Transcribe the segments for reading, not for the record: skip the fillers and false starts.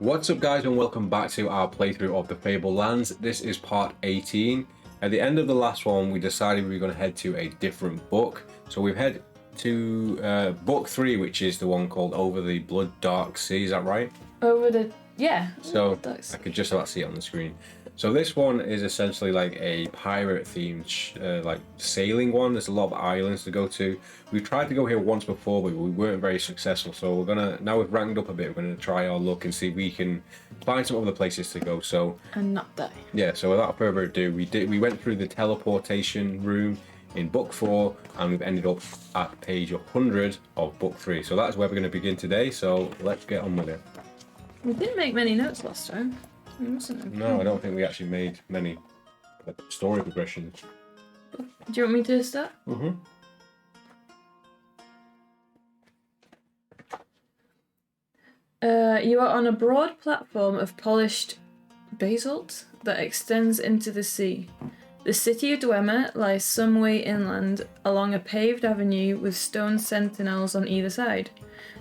What's up guys and welcome back to our playthrough of the Fabled Lands. This is part 18. At the end of the last one we decided we were going to head to a different book. So we've head to book 3, which is the one called Over the Blood Dark Sea, is that right? So I could just about see it on the screen. So this one is essentially like a pirate themed like sailing one. There's a lot of islands to go to. We've tried to go here once before but we weren't very successful, so we're gonna, now we've ranked up a bit, we're gonna try our luck and see if we can find some other places to go. So and not die. Yeah, so without further ado, we went through the teleportation room in book 4 and we've ended up at page 100 of book 3. So that's where we're going to begin today, so let's get on with it. We didn't make many notes last time. We mustn't have. No, I don't think we actually made many story progressions. Do you want me to start? Mm-hmm. You are on a broad platform of polished basalt that extends into the sea. The city of Dwemer lies some way inland along a paved avenue with stone sentinels on either side.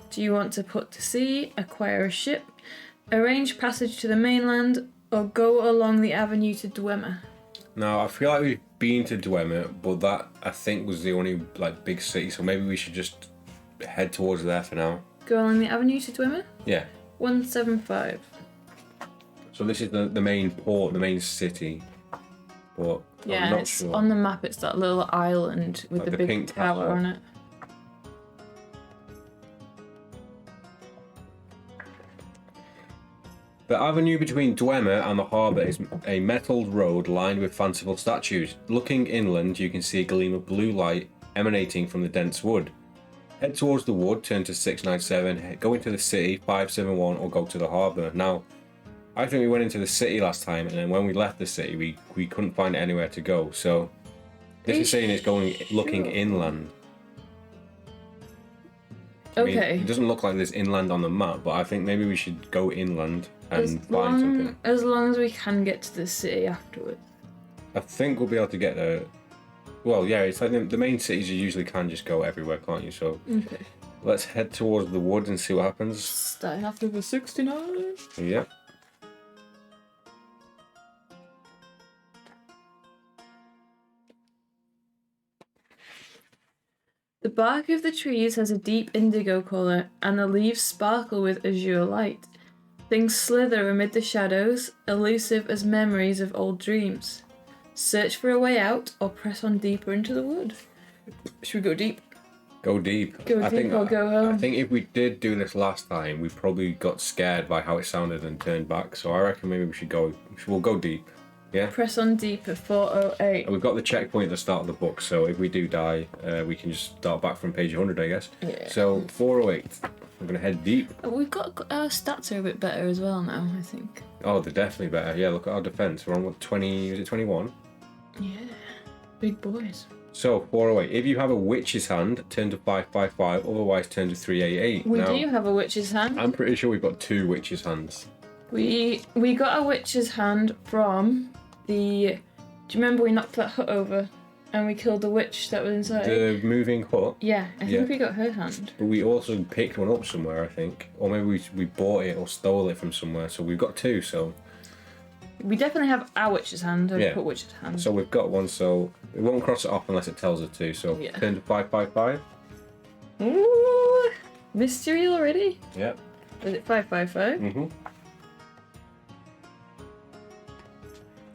Do you want to put to sea, acquire a ship, arrange passage to the mainland, or go along the avenue to Dwemer? Now, I feel like we've been to Dwemer, but that I think was the only like big city, so maybe we should just head towards there for now. Go along the avenue to Dwemer? Yeah. 175. So this is the main port, the main city, but yeah, I'm not it's sure. on the map. It's that little island with Like the the big pink tower castle. on it. The avenue between Dwemer and the harbour is a metalled road lined with fanciful statues. Looking inland, you can see a gleam of blue light emanating from the dense wood. Head towards the wood, turn to 697, go into the city, 571, or go to the harbour. Now, I think we went into the city last time, and then when we left the city, we couldn't find anywhere to go. So this is saying it's going looking inland. I mean, Okay. it doesn't look like there's inland on the map, but I think maybe we should go inland and find something. As long as we can get to the city afterwards. I think we'll be able to get there. Well, yeah, it's like the main cities you usually can just go everywhere, can't you? So Okay. let's head towards the wood and see what happens. Starting after the 69. Yeah. The bark of the trees has a deep indigo colour, and the leaves sparkle with azure light. Things slither amid the shadows, elusive as memories of old dreams. Search for a way out, or press on deeper into the wood. Should we go deep? Go deep. Go deep or go home? I think if we did do this last time, we probably got scared by how it sounded and turned back. So I reckon maybe we should go. We'll go deep. Yeah. Press on deeper, 408. And we've got the checkpoint at the start of the book, so if we do die, we can just start back from page 100, I guess. Yeah. So 408. We're gonna head deep. We've got our stats are a bit better as well now, I think. Oh, they're definitely better. Yeah, look at our defense. We're on what, 20? Is it 21? Yeah. Big boys. So 408. If you have a witch's hand, turn to 555. Otherwise, turn to 388. We now, do have a witch's hand. I'm pretty sure we've got 2 witch's hands. We got a witch's hand from the. Do you remember we knocked that hut over, and we killed the witch that was inside? The moving hut. Yeah, I think Yeah. we got her hand. But we also picked one up somewhere, I think, or maybe we bought it or stole it from somewhere. So we've got 2. So We definitely have our witch's hand. I've Yeah. put witch's hand. so we've got one. So we won't cross it off unless it tells us to. So Yeah. turn to 555. Ooh, mystery already. Yep. Is it 555? Mhm.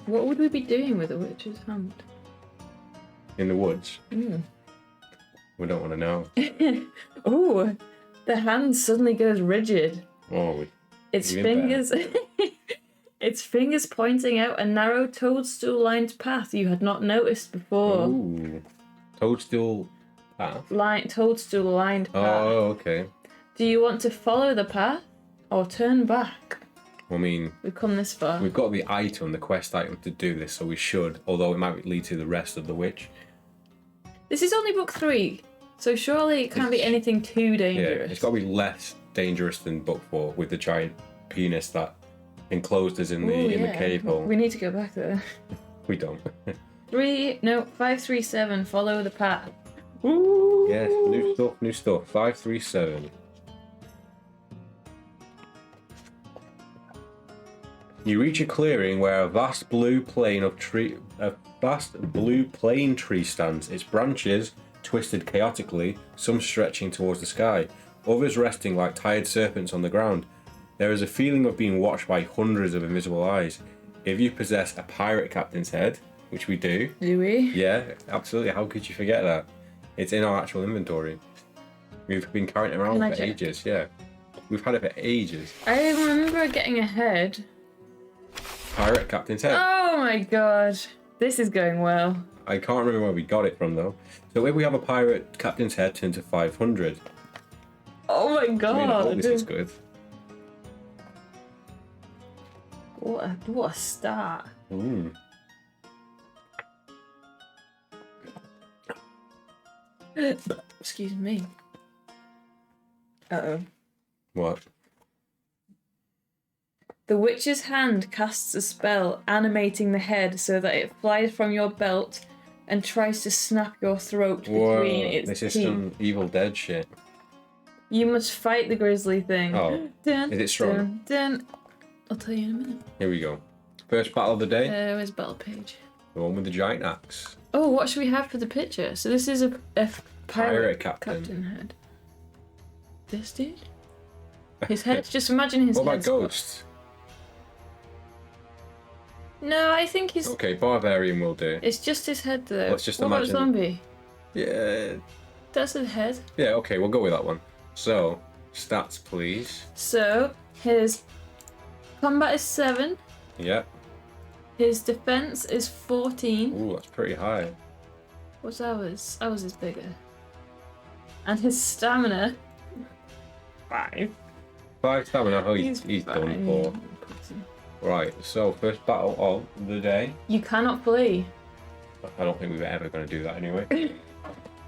What would we be doing with a witch's hand? In the woods. Mm. We don't want to know. Ooh, the hand suddenly goes rigid. Oh, Its Even fingers, its fingers pointing out a narrow toadstool-lined path you had not noticed before. ooh. Toadstool path. Toadstool-lined path. Oh, okay. Do you want to follow the path or turn back? I mean, We've come this far. we've got the item, the quest item to do this, so we should. Although it might lead to the rest of the witch. This is only book 3, so surely it can't be anything too Yeah, dangerous. it's got to be less dangerous than book 4 with the giant penis that enclosed us in the Ooh, in the yeah. cave hole. We need to go back there. We don't. 537, follow the path. Ooh. Yes, new stuff. 537. You reach a clearing where a vast blue plane tree stands. Its branches twisted chaotically, some stretching towards the sky, others resting like tired serpents on the ground. There is a feeling of being watched by hundreds of invisible eyes. If you possess a pirate captain's head, which we do. Do we? Yeah, absolutely. How could you forget that? It's in our actual inventory. We've been carrying it around for ages, yeah. We've had it for ages. I remember getting a head. Pirate captain's head. Oh my god. This is going well. I can't remember where we got it from though. So if we have a pirate captain's head, turn to 500. Oh my god. I mean, I hope this is good. What a start. Excuse me. Uh-oh. What? The witch's hand casts a spell animating the head so that it flies from your belt and tries to snap your throat between its teeth. This is some Evil Dead shit. You must fight the grisly thing. Oh, dun, is it strong? Dun, dun. I'll tell you in a minute. Here we go. First battle of the day. Where's battle page? The one with the giant axe. Oh, what should we have for the picture? So this is a pirate captain head. This dude? His head? Just imagine his head. What about ghosts? No, I think he's... Okay, barbarian will do. It's just his head though. Let's just what imagine. about zombie? Yeah. That's his head. Yeah, okay, we'll go with that one. So, stats please. So, his combat is 7. Yeah. His defense is 14. Ooh, that's pretty high. What's ours? Ours is bigger. And his stamina... 5. 5 stamina. Oh, he's done for. Right, so first battle of the day. You cannot flee. I don't think we're ever going to do that anyway.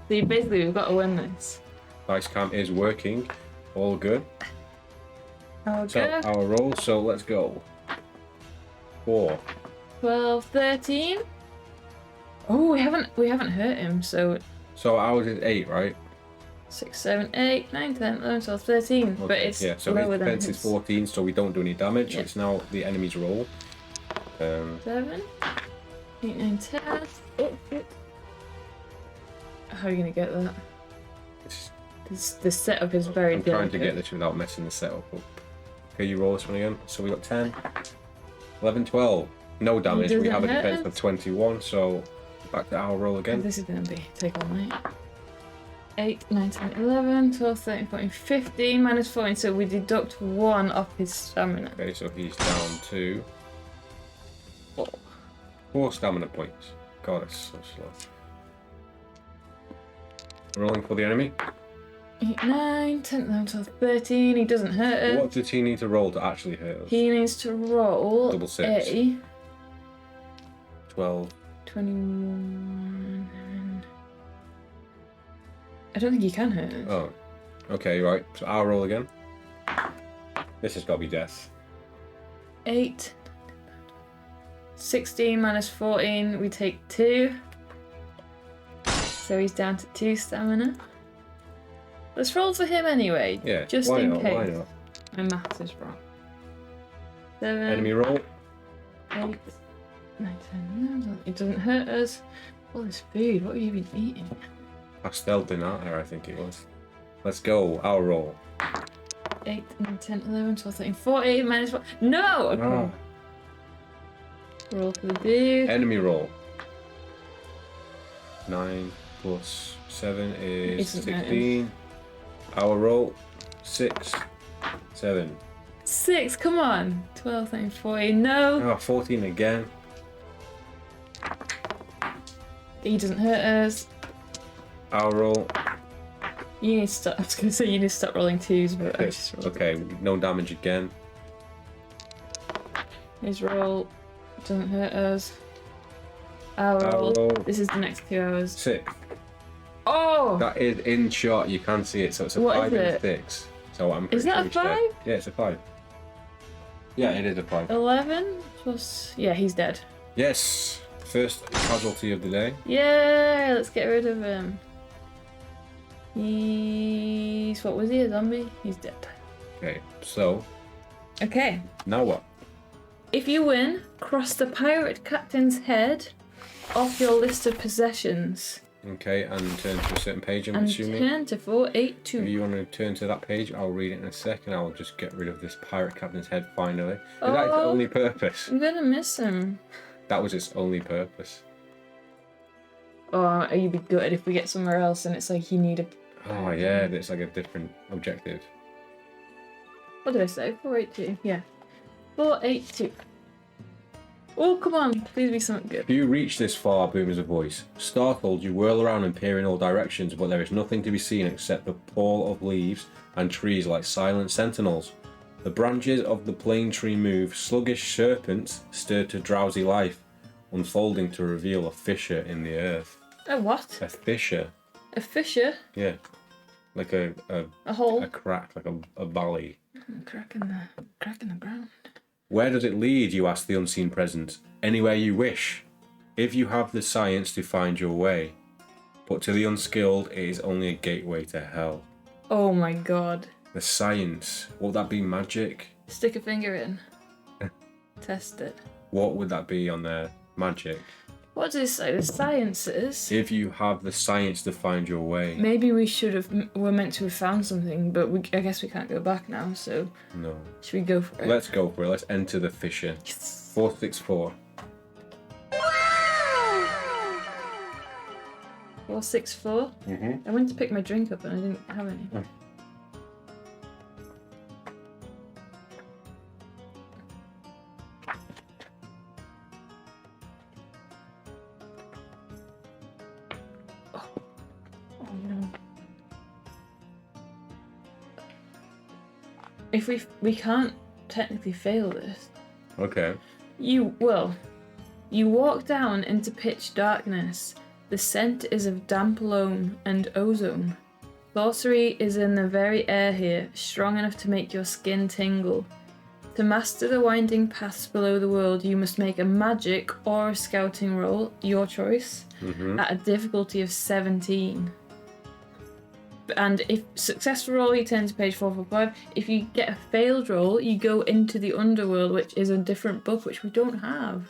So basically we've got to win this. Dice cam is working. All good. Okay. So our roll, so let's go. 4. 12, 13. Oh, we haven't hurt him, so... So ours is 8, right? 6, 7, 8, 9, 10, 11, 12, 13. Okay, But it's yeah, so lower his than defense is 14, so we don't do any damage. Yeah. It's now the enemy's roll. 7, 8, 9, 10. How are you going to get that? The setup is very I'm delicate. trying to get this without messing the setup up. Okay, you roll this one again. So we got 10, 11, 12. No damage. We have a defense of 21, so back to our roll again. This is going to be take all night. 8, 9, 10, 11, 12, 13, 14, 15, minus 14, so we deduct 1 off his stamina. Okay, so he's down to 4 stamina points. God, it's so slow. Rolling for the enemy. 8, 9, 10, 11, 12, 13, he doesn't hurt us. What does he need to roll to actually hurt us? He needs to roll Double 6. a 12. 21. I don't think he can hurt us. Oh, okay, right. So I'll roll again. This has got to be death. 8. 16 minus 14, we take 2. So he's down to 2 stamina. Let's roll for him anyway. Yeah, just why in not? case. Why not? My maths is wrong. 7. Enemy roll. 8. 9, 10, 11. It doesn't hurt us. All this food, what have you been eating? Pastel dinner, I think it was. Let's go. I'll roll. 8, 9, 10, 11, 12, 13, 14, minus 4. No! Okay. Oh. Roll for the dude. Enemy roll. 9 plus 7 is Isn't 16. Our roll. 6, 7. 6, come on. 12, 13, 14, no. Oh, 14 again. He doesn't hurt us. Our roll. You need to stop. I was going to say you need to stop rolling 2s, but I just rolled. Okay, no damage again. His roll doesn't hurt us. Our roll. This is the next 2 hours. 6. Oh! That is in shot, you can see it, so it's a What 5 is and it? 6. So I'm pretty Is that sure a he's dead. 5? Yeah, it's a 5. Yeah, it is a 5. 11 plus. Yeah, he's dead. Yes! First casualty of the day. Yeah, let's get rid of him. He's. What was he? A zombie? He's dead. Okay, so Okay. now what? If you win, cross the pirate captain's head off your list of possessions. Okay, and turn to a certain page, I'm And assuming. turn to 482. If you want to turn to that page, I'll read it in a second. I'll just get rid of this pirate captain's head finally. Is that its only purpose? I'm gonna miss him. That was its only purpose. Oh, you'd be gutted if we get somewhere else and it's like you need a... Oh yeah, it's like a different objective. What did I say? 482. Yeah. 482. Oh, come on. Please be something good. If you reach this far, boom is a voice. Startled, you whirl around and peer in all directions, but there is nothing to be seen except the pall of leaves and trees like silent sentinels. The branches of the plane tree move, sluggish serpents stir to drowsy life, unfolding to reveal a fissure in the earth. A what? A fissure. A fissure? Yeah. Like a hole? A crack, like a valley. Crack in the ground. Where does it lead, you ask the unseen presence? Anywhere you wish, if you have the science to find your way. But to the unskilled, it is only a gateway to hell. Oh my god. The science, would that be magic? Stick a finger in. Test it. What would that be on there? Magic. What does it say? The sciences? If you have the science to find your way. Maybe we should have... We're meant to have found something, but I guess we can't go back now, so... No. Should we go for it? Let's go for it. Let's enter the fissure. Yes. 464. 464? I went to pick my drink up and I didn't have any. If we can't technically fail this. Okay. You walk down into pitch darkness. The scent is of damp loam and ozone. Sorcery is in the very air here, strong enough to make your skin tingle. To master the winding paths below the world, you must make a magic or a scouting roll, your choice, at a difficulty of 17. And if successful roll, you turn to page 445. If you get a failed roll, you go into the underworld, which is a different book, which we don't have.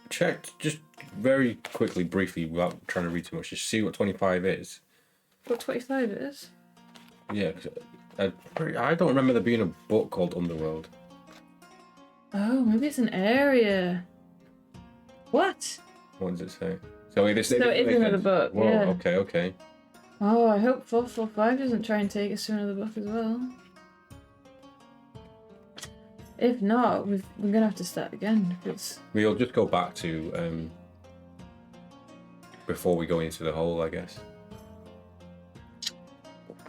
Check, just very quickly, briefly, without trying to read too much, just see what 25 is. What 25 is? Yeah, 'cause I don't remember there being a book called Underworld. Oh, maybe it's an area. What? What does it say? So it is another book, Whoa, yeah. Okay. Oh, I hope 445 doesn't try and take us to another book as well. If not, we're gonna have to start again. Because... We'll just go back to before we go into the hole, I guess.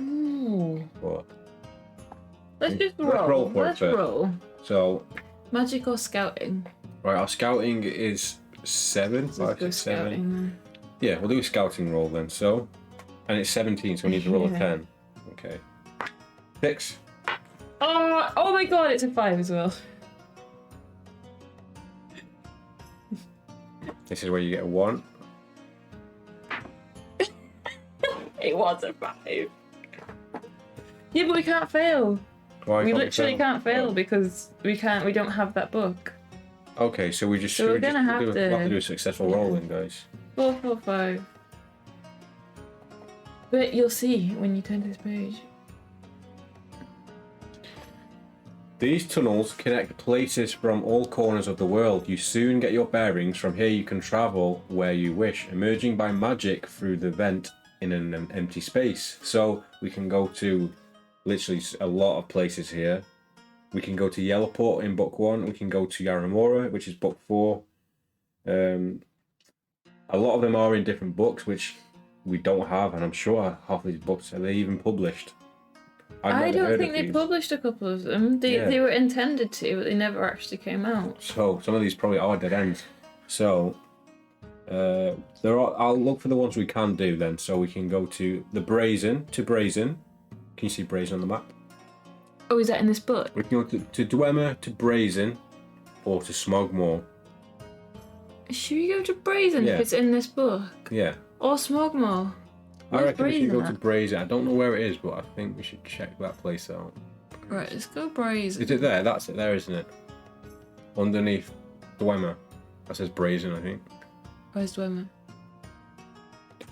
Ooh. What? Let's just roll. Let's roll for it first. Roll. So, Magic or scouting? right, our scouting is 7, Let's 5, go 6, 7. scouting then. Yeah, we'll do a scouting roll then. So, and it's 17, so we need to roll a Yeah. 10. Okay. 6. Oh my god, it's a 5 as well. This is where you get a 1. It was a 5. Yeah, but we can't fail. Why We can't literally can't fail because we don't have that book. Okay, so we just So we're gonna have we'll to- have to do a successful roll then, guys. 445. But you'll see when you turn to this page. These tunnels connect places from all corners of the world. You soon get your bearings. From here you can travel where you wish, emerging by magic through the vent in an empty space. So we can go to literally a lot of places here. We can go to Yellowport in book 1. We can go to Yaramura, which is book 4. A lot of them are in different books, which we don't have, and I'm sure half these books are they even published. I don't think they published a couple of them. They were intended to, but they never actually came out. So some of these probably are dead ends. So there are. I'll look for the ones we can do then. So we can go to the Brazen. Can you see Brazen on the map? Oh, is that in this book? We can go to Dwemer, to Brazen, or to Smogmore. Should we go to Brazen Yeah. if it's in this book? Yeah. Or Smogmore? I reckon we should go Brazen to at? Brazen. I don't know where it is, but I think we should check that place out. Right, let's go brazen. Is it there? That's it there, isn't it? Underneath Dwemer. That says brazen, I think. Where's Dwemer?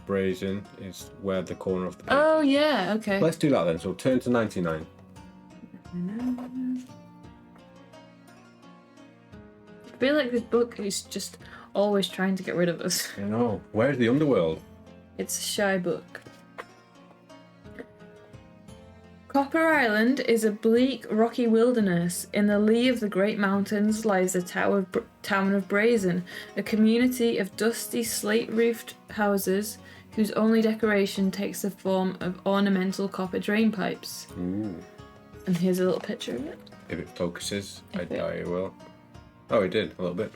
Brazen is where the corner of the page. Oh, yeah, okay. Let's do that then. So turn to 99. I feel like this book is just always trying to get rid of us. I know. Where's the underworld? It's a shy book. Copper Island is a bleak, rocky wilderness. In the lee of the great mountains lies the town of Brazen, a community of dusty, slate-roofed houses whose only decoration takes the form of ornamental copper drain pipes. Ooh. And here's a little picture of it. If it focuses, I doubt it will. Oh, it did, a little bit.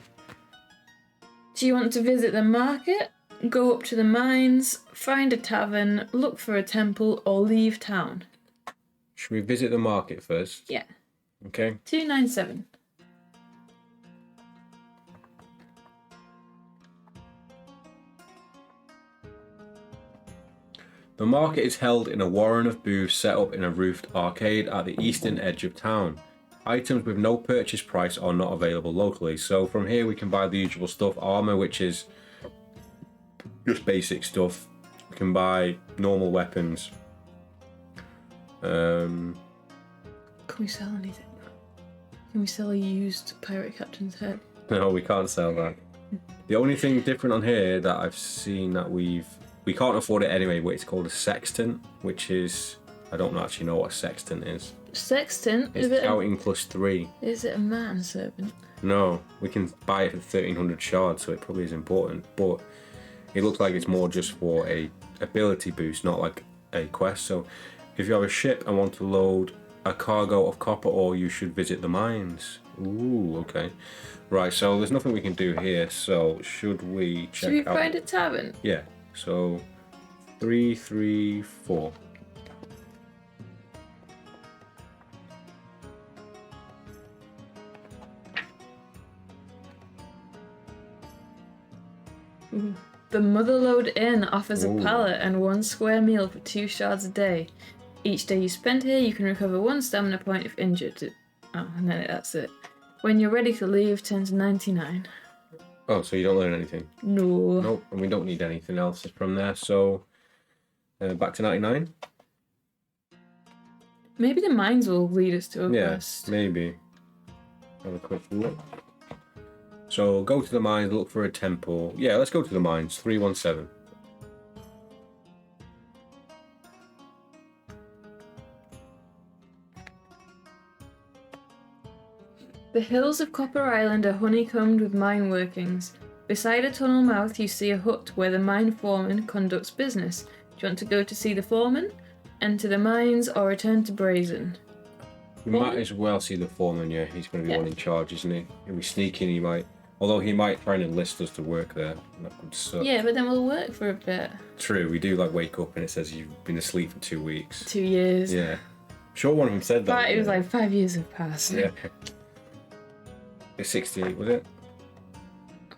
Do you want to visit the market? Go up to the mines, find a tavern, look for a temple, or leave town? Should we visit the market first? Yeah. Okay. 297. The market is held in a warren of booths set up in a roofed arcade at the eastern edge of town. Items with no purchase price are not available locally. So from here we can buy the usual stuff. Armor, which is just basic stuff. We can buy normal weapons. Can we sell anything? Can we sell a used pirate captain's head? No, we can't sell that. The only thing different on here that I've seen that we can't afford it anyway, but it's called a sextant, which is, I don't actually know what a sextant is. Sextant? It's scouting +3. Is it a man servant? No, we can buy it for 1300 shards, so it probably is important, but it looks like it's more just for a ability boost, not like a quest. So if you have a ship and want to load a cargo of copper ore, you should visit the mines. Ooh, okay. Right, so there's nothing we can do here, so should we check out... Should we find a tavern? Yeah, so 334. The Motherlode Inn offers Ooh. a pallet and 1 square meal for 2 shards a day. Each day you spend here, you can recover 1 stamina point if injured. Oh, and then that's it. When you're ready to leave, turn to 99. Oh, so you don't learn anything? No. Nope, and we don't need anything else from there, so back to 99? Maybe the mines will lead us to a Yeah, quest. maybe. Have a quick look. So go to the mines, look for a temple. Yeah, let's go to the mines. 317. The hills of Copper Island are honeycombed with mine workings. Beside a tunnel mouth, you see a hut where the mine foreman conducts business. Do you want to go to see the foreman, enter the mines, or return to Brazen? We Foreman? might as well see the foreman, yeah. He's going to be Yeah. one in charge, isn't he? He'll be sneaking, he might. Although he might try and enlist us to work there. That would suck. Yeah, but then we'll work for a bit. True, we do like wake up and it says you've been asleep for 2 weeks. 2 years. Yeah. Sure one of them said that. But it was wasn't like 5 years have passed. Yeah. It's 68, was it?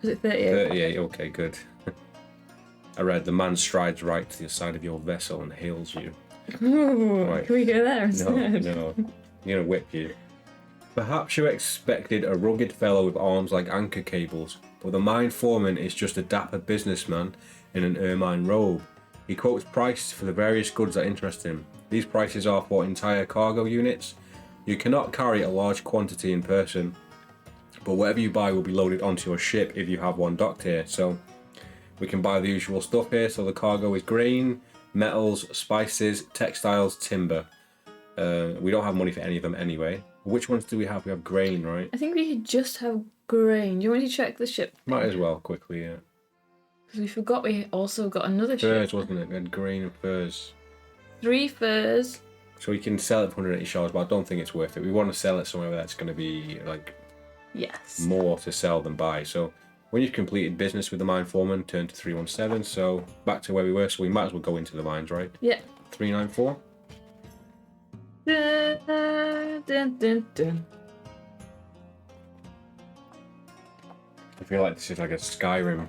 Was it 38? 38, okay, good. I read, the man strides right to the side of your vessel and hails you. Ooh, Right. Can we go there No, instead? no. You're gonna whip you. Perhaps you expected a rugged fellow with arms like anchor cables, but the mine foreman is just a dapper businessman in an ermine robe. He quotes prices for the various goods that interest him. These prices are for entire cargo units. You cannot carry a large quantity in person, but whatever you buy will be loaded onto your ship if you have one docked here. So we can buy the usual stuff here. So the cargo is grain, metals, spices, textiles, timber. We don't have money for any of them anyway. Which ones do we have? We have grain, right? I think we could just have grain. Do you want me to check the ship? Might as well quickly, yeah. Because we forgot we also got another Furs, ship. wasn't it? We had grain and furs. 3 furs. So we can sell it for 180 shards, but I don't think it's worth it. We want to sell it somewhere where that's going to be like Yes. more to sell than buy. So when you've completed business with the mine foreman, turn to 317. So back to where we were. So we might as well go into the mines, right? Yeah. 394. Dun, dun, dun, dun. I feel like this is like a Skyrim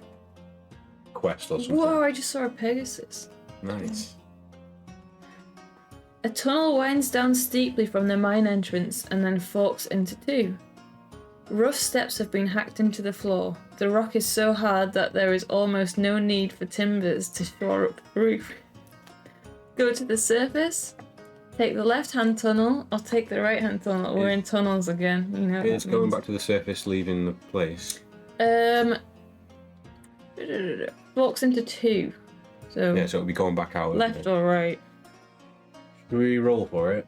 quest or something. Whoa, I just saw a Pegasus. Nice. A tunnel winds down steeply from the mine entrance and then forks into two. Rough steps have been hacked into the floor. The rock is so hard that there is almost no need for timbers to shore up the roof. Go to the surface, take the left-hand tunnel, or take the right-hand tunnel. We're in tunnels again. You know. It's going back to the surface, leaving the place. Forks into two. So Yeah, so it'll be going back out. left or right. Should we roll for it?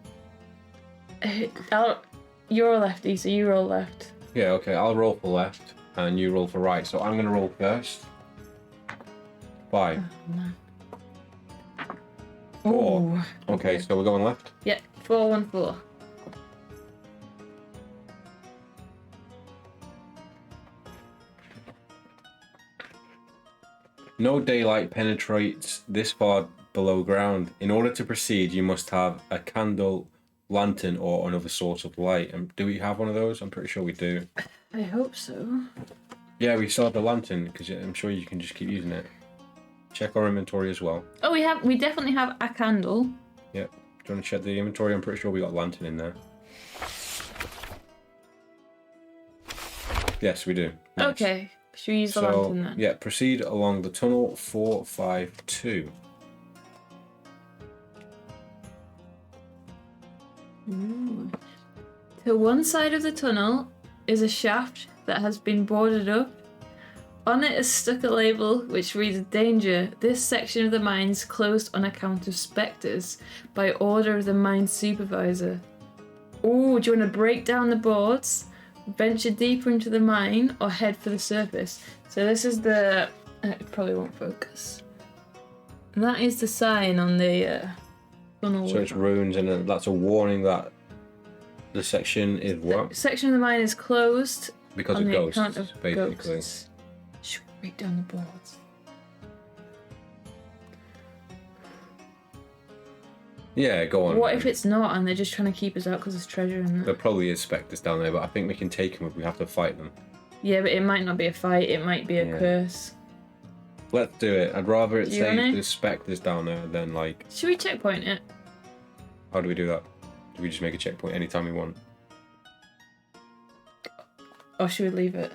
You're a lefty, so you roll left. Yeah, okay. I'll roll for left, and you roll for right. So I'm gonna roll first. 5. Oh, man. 4. Ooh. Okay, so we're going left. Yeah, 4, 1, 4. No daylight penetrates this far below ground. In order to proceed, you must have a candle, lantern, or another source of light. And do we have one of those? I'm pretty sure we do. I hope so. Yeah, we still have the lantern because I'm sure you can just keep using it. Check our inventory as well. Oh, we definitely have a candle. Yep. Do you want to check the inventory? I'm pretty sure we got lantern in there. Yes, we do. Nice. Okay. Should we use the lantern then? Yeah, proceed along the tunnel 452. Ooh. To one side of the tunnel is a shaft that has been boarded up. On it is stuck a label which reads "Danger. This section of the mine's closed on account of spectres by order of the mine supervisor." Ooh, do you want to break down the boards, venture deeper into the mine, or head for the surface? So this is the... it probably won't focus. That is the sign on the tunnel. So it's runes, and that's a warning that the section is what? The section of the mine is closed Because on of the ghosts, account of basically. ghosts. Should we break down the boards? Yeah, go on. What if it's not and they're just trying to keep us out because there's treasure in There there? probably is spectres down there, but I think we can take them if we have to fight them. Yeah, but it might not be a fight, it might be a curse. Let's do it. I'd rather it Do you say wanna? there's spectres down there than like... Should we checkpoint it? How do we do that? Do we just make a checkpoint anytime we want? Or should we leave it?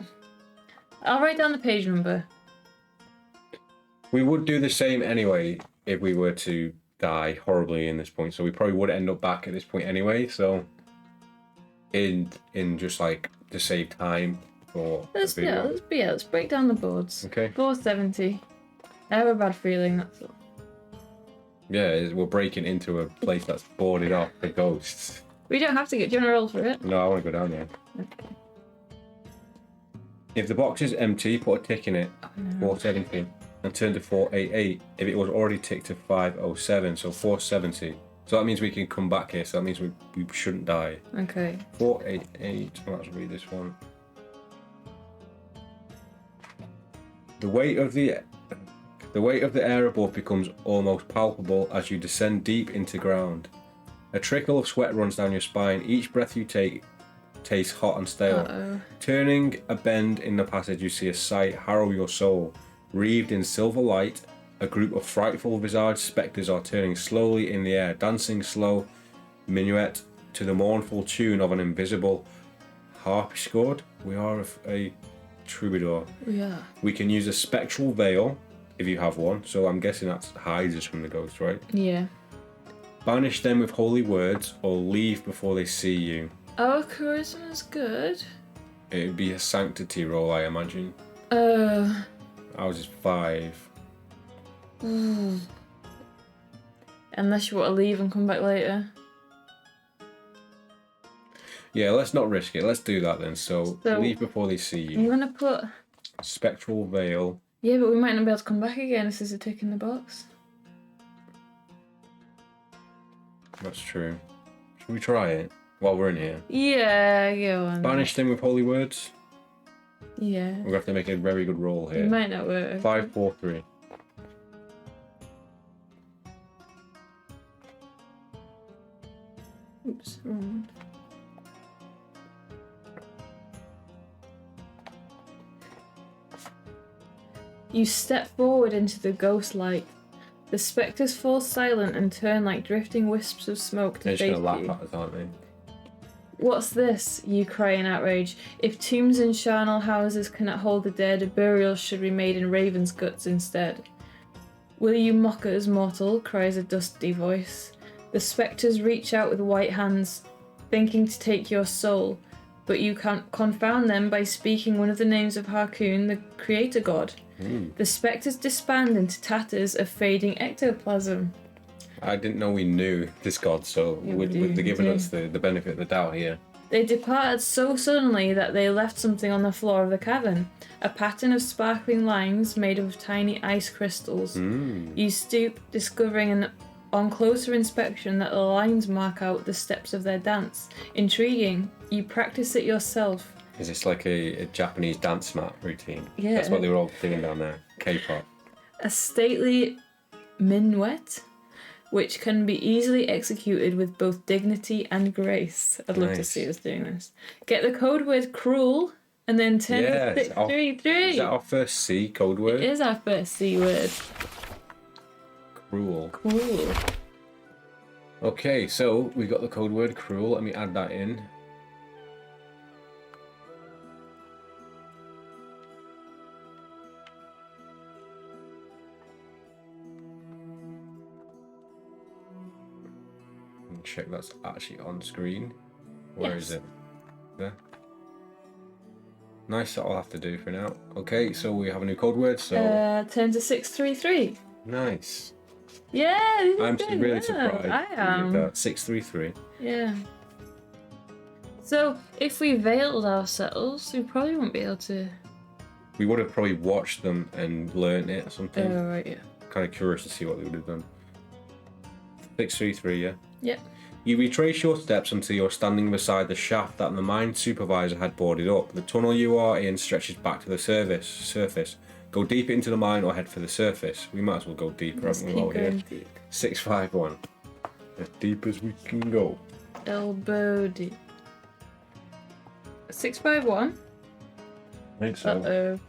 I'll write down the page number. We would do the same anyway if we were to die horribly in this point, so we probably would end up back at this point anyway, so in just like to save time for the video. Let's break down the boards. Okay. 470. I have a bad feeling, that's all. Yeah, we're breaking into a place that's boarded off for ghosts. We don't have to get... Do you want to roll for it? No, I want to go down there. Okay. If the box is empty, put a tick in it. Oh, no. 470. And turn to 488 if it was already ticked to 507, so 470. So that means we can come back here, so that means we shouldn't die. Okay. 488, let's read this one. The weight of the air above becomes almost palpable as you descend deep into ground. A trickle of sweat runs down your spine. Each breath you take tastes hot and stale. Uh-oh. Turning a bend in the passage, you see a sight harrow your soul. Wreathed in silver light, a group of frightful visaged spectres are turning slowly in the air, dancing slow minuet to the mournful tune of an invisible harpsichord. We are a troubadour. Yeah. We can use a spectral veil if you have one, so I'm guessing that hides us from the ghost, right? Yeah. Banish them with holy words or leave before they see you. Our charisma's good. It would be a sanctity roll, I imagine. Ours is 5. Unless you want to leave and come back later. Yeah, let's not risk it. Let's do that then. So leave before they see I'm you. going to put... Spectral veil. Yeah, but we might not be able to come back again if there's a tick in the box. That's true. Should we try it while we're in here? Yeah, go on. Banish them with holy words. Yeah. We're going to have to make a very good roll It here. might not work. 5, 4, 3. Oops, wrong. You step forward into the ghost light. The spectres fall silent and turn like drifting wisps of smoke to They're just face gonna laugh you. at us, aren't they? What's this? You cry in outrage. If tombs and charnel houses cannot hold the dead, burials should be made in ravens' guts instead. Will you mock us, mortal? Cries a dusty voice. The spectres reach out with white hands, thinking to take your soul, but you can't confound them by speaking one of the names of Harkoon, the creator god. The spectres disband into tatters of fading ectoplasm. I didn't know we knew this god, so they're giving us the benefit of the doubt here. They departed so suddenly that they left something on the floor of the cavern, a pattern of sparkling lines made of tiny ice crystals. You stoop, discovering on closer inspection that the lines mark out the steps of their dance. Intriguing. You practice it yourself. Is this like a Japanese dance mat routine? Yeah. That's what they were all singing down there. K-pop. A stately minuet, which can be easily executed with both dignity and grace. I'd love to Nice. see us doing this. Get the code word cruel and then turn to Yes. 633. Is that our first C code word? It is our first C word. Cruel. Cruel. Okay, so we got the code word cruel. Let me add that in. And check that's actually on screen. Where is Yes. it? There. Nice, that'll have to do for now. Okay, so we have a new code word, so Turn to 633. nice. Yeah, this is I'm good, really yeah. surprised. I am. 633. Yeah. So, if we veiled ourselves, we probably wouldn't be able to. We would have probably watched them and learned it or something. Oh, right, yeah. Kind of curious to see what they would have done. 633, yeah. Yep. You retrace your steps until you're standing beside the shaft that the mine supervisor had boarded up. The tunnel you are in stretches back to the surface. Go deep into the mine or head for the surface. We might as well go deeper, Let's haven't we, keep out here? going deep. 651. As deep as we can go. Elbow deep. 651. I think so. Uh-oh.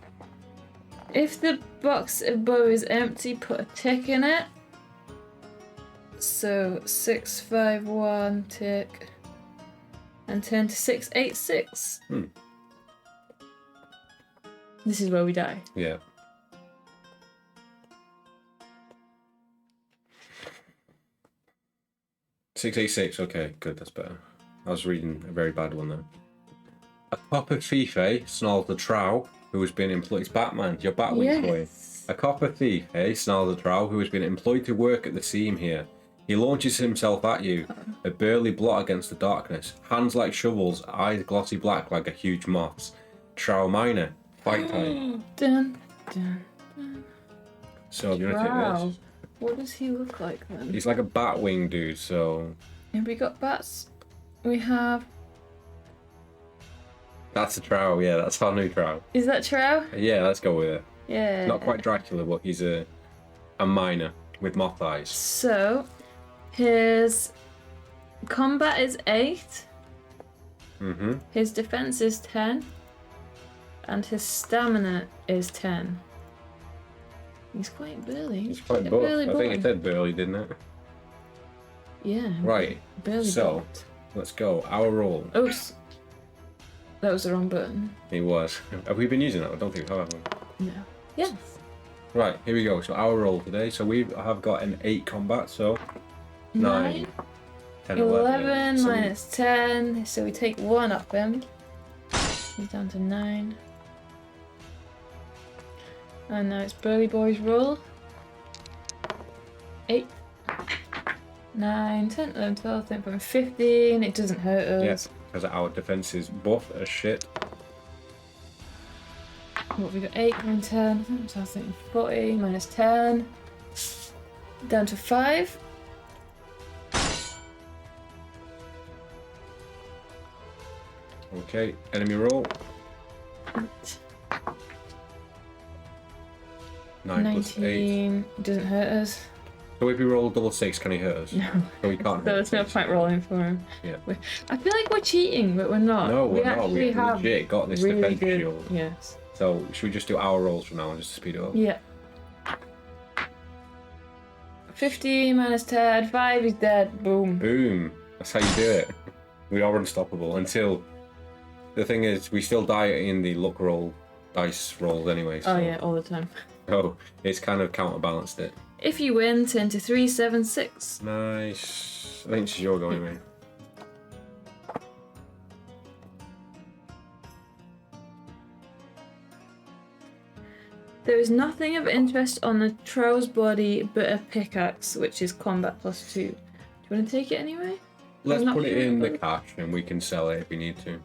If the box of bow is empty, put a tick in it. So 651 tick. And turn to 686. This is where we die. Yeah. $686, okay, good, that's better. I was reading a very bad one there. A copper thief, snarls the trow, who has been employed. It's Batman, your Batwing boy. Yes. A copper thief, snarls the trow, who has been employed to work at the seam here. He launches himself at you, a burly blot against the darkness. Hands like shovels, eyes glossy black like a huge moth's. Trow miner, fight time. Dun, dun. So I'm gonna Wow. take this. What does he look like then? He's like a Batwing dude, so Have we got bats? We have. that's a trow, yeah, that's our new trow. Is that Trow? Yeah, let's go with it. Yeah. Not quite Dracula, but he's a miner with moth eyes. So, his combat is 8. Mm-hmm. His defense is 10. And his stamina is 10. He's quite burly. He's quite a buff. burly I think it boy. said burly, didn't it? Yeah. Right. Burly So, built. let's go. Our roll. Oops. That was the wrong button. He was. Have we been using that? I don't think we have. No. Yes. Right, here we go. So our roll today. So we have got an 8 combat, so 9, 10, 11 So minus 10. So we take 1 off him. He's down to 9. And now it's Burly Boy's roll. 8, 9, 10, 11, 12, 13, 15. It doesn't hurt us. yes, because our defense is buff as shit. What have we got? 8, 9, 10, 11, 12, 13, 14, minus 10. Down to 5. Okay, enemy roll. 9 plus 8. 19. Doesn't hurt us. So if we roll double 6, can he hurt us? No. So we can't So hurt there's no us. point rolling for him. Yeah. I feel like we're cheating, but we're not. No, we're not. actually We have legit got this really defense good. shield. Yes. So should we just do our rolls from now on just to speed it up? Yeah. 15 minus 10, 5 is dead. Boom. Boom. That's how you do it. We are unstoppable until... The thing is, we still die in the luck roll dice rolls anyway. So. Oh yeah, all the time. So it's kind of counterbalanced it. If you win, turn to 3, 7, 6. Nice. I think this is your go anyway. There is nothing of interest on the trow's body but a pickaxe, which is combat +2. Do you want to take it anyway? Let's I'm not put it sure in the about it. cache and we can sell it if we need to.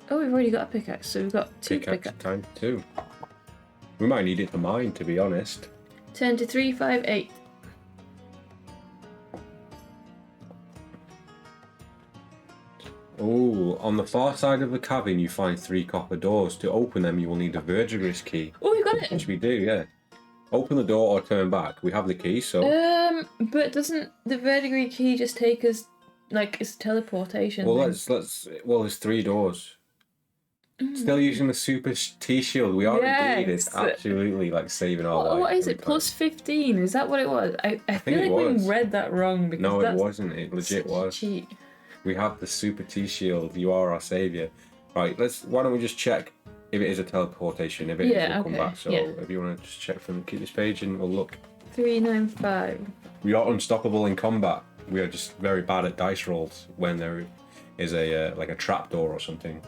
Oh, we've already got a pickaxe, so we've got 2 Pickaxe pickaxes. times 2. We might need it to mine, to be honest. Turn to 3, 5, 8. Oh, on the far side of the cavern you find 3 copper doors. To open them you will need a verdigris key. Oh, we got it! Which we do, yeah. Open the door or turn back. We have the key, so... But doesn't the verdigris key just take us, like, it's teleportation? Well, thing? Well, there's 3 doors. Still using the super T-shield. We are indeed. It's Yes. absolutely, like, saving our lives. What is every it? time. Plus 15? Is that what it was? I feel think it like we was. read that wrong because No, it that's wasn't. It legit such a was. cheat. We have the super T-shield. You are our saviour. Right, why don't we just check if it is a teleportation. If it is, we'll come okay, back. So yeah. if you want to just check from keep this page and we'll look. 395. We are unstoppable in combat. We are just very bad at dice rolls when there is a like a trapdoor or something.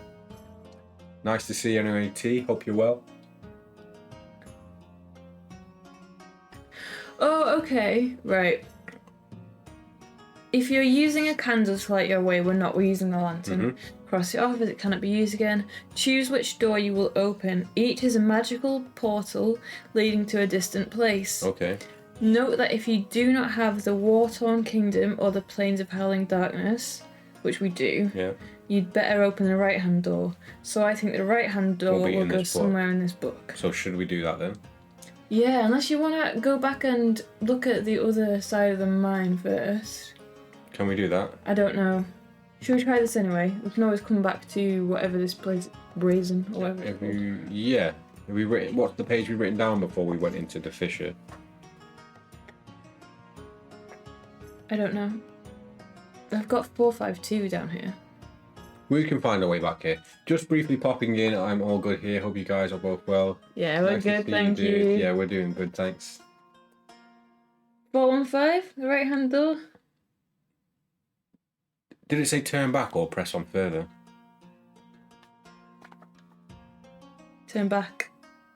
Nice to see you anyway, T. Hope you're well. Oh, okay. Right. If you're using a candle to light your way, we're using the lantern. Cross it off as it cannot be used again. Choose which door you will open. Each is a magical portal leading to a distant place. Okay. Note that if you do not have the War-Torn Kingdom or the Plains of Howling Darkness, which we do, Yeah. you'd better open the right-hand door. So I think the right-hand door be will in go this book. somewhere in this book. So should we do that then? Yeah, unless you want to go back and look at the other side of the mine first. Can we do that? I don't know. Should we try this anyway? We can always come back to whatever this place, Brazen or whatever it's Have called. yeah. Have we written what's the page we written down before we went into the fissure? I don't know. I've got 452 down here. We can find our way back here. Just briefly popping in, I'm all good here. Hope you guys are both well. Yeah, we're Nice to good, see thank dude. you. Yeah, we're doing good, thanks. 415, the right hand door. Did it say turn back or press on further? Turn back.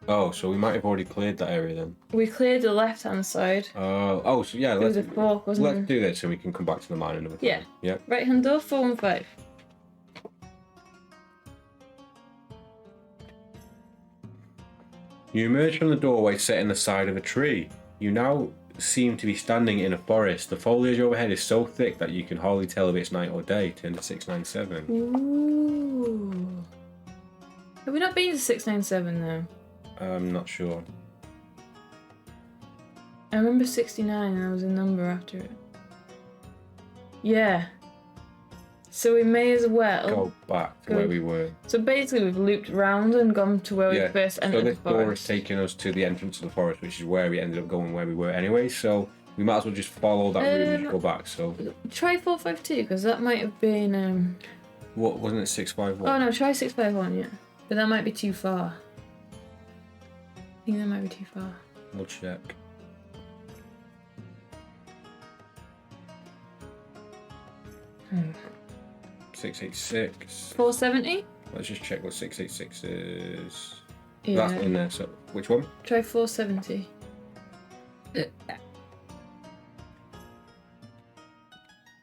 Oh, so we might have already cleared that area then. We cleared the left hand side. Oh, so yeah, There was let's a fork, wasn't there? do that so we can come back to the mine another time. Yeah. Yeah. Right hand door, 415. You emerge from the doorway set in the side of a tree. You now seem to be standing in a forest. The foliage overhead is so thick that you can hardly tell if it's night or day. Turn to 697. Ooh. Have we not been to 697 though? I'm not sure. I remember 69 and there was a number after it. Yeah. So we may as well Go back to where we were. So basically we've looped round and gone to where we first So entered this the door is forest. taking us to the entrance of the forest, which is where we ended up going where we were anyway. So we might as well just follow that route and just go back. So Try 452 because that might have been what wasn't it 651? Oh no, try 651, yeah. But that might be too far. I think that might be too far. We'll check. Hmm. 686. 470? Let's just check what 686 is. Yeah. That's in there. So which one? Try 470.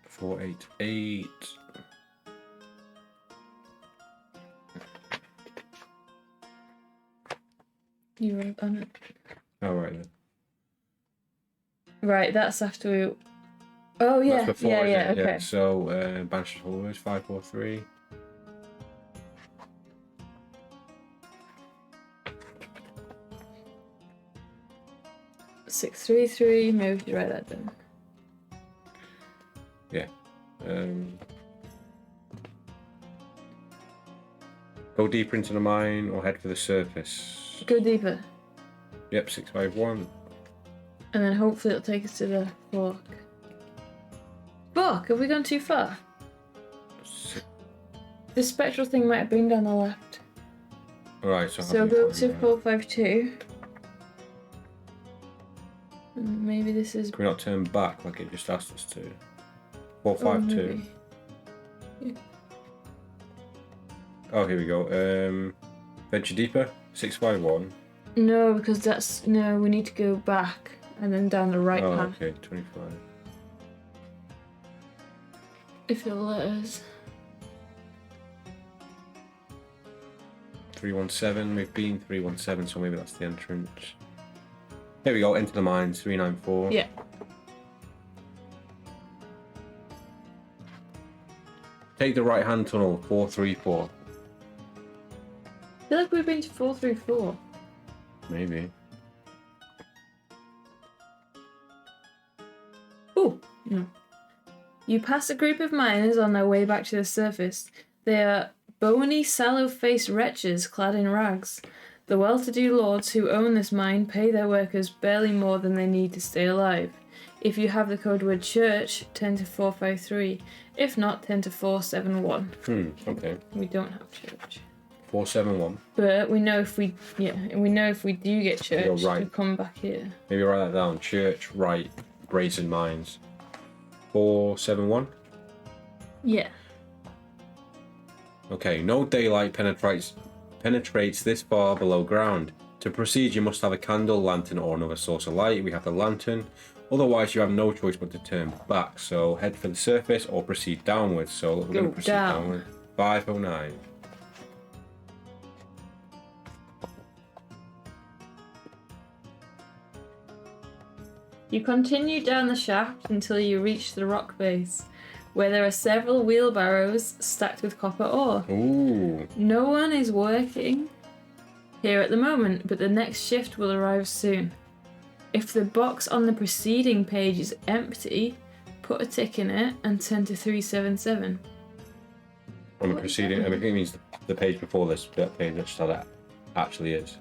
488. You were on it. Oh right then. Right, that's after we. Oh yeah, That's before, yeah, isn't yeah. it? Okay. So Banished Followers 543. Yeah. 633. Maybe we should write that down. Yeah. Go deeper into the mine or head for the surface. Go deeper. Yep, 651. And then hopefully it'll take us to the fork. Fuck, have we gone too far? The spectral thing might have been down the left. Alright, So go to 452. And maybe this is... Can we not turn back like it just asked us to? 452. Oh, here we go. Venture deeper. 651. No, because that's... No, we need to go back and then down the right path. Okay, 25. If it'll let us. 317. We've been 317, so maybe that's the entrance. Here we go. Enter the mines. 394. Yeah. Take the right hand tunnel. 434. I feel like we've been to 434. Maybe. Oh, no. You pass a group of miners on their way back to the surface. They are bony, sallow-faced wretches clad in rags. The well-to-do lords who own this mine pay their workers barely more than they need to stay alive. If you have the code word church, 10 to 453. If not, 10 to 471. Okay. We don't have church. 471. But we know if we do get church, You're right. we come back here. Maybe write that down. Church, right, brazen mines. 471. Yeah. Okay, no daylight penetrates this far below ground. To proceed, you must have a candle, lantern, or another source of light. We have the lantern. Otherwise, you have no choice but to turn back. So head for the surface or proceed downwards. So we're going to proceed downward. 509. You continue down the shaft until you reach the rock base, where there are several wheelbarrows stacked with copper ore. Ooh. No one is working here at the moment, but the next shift will arrive soon. If the box on the preceding page is empty, put a tick in it and turn to 377. On the preceding, I think it means the page before this, that page, that's how that actually is.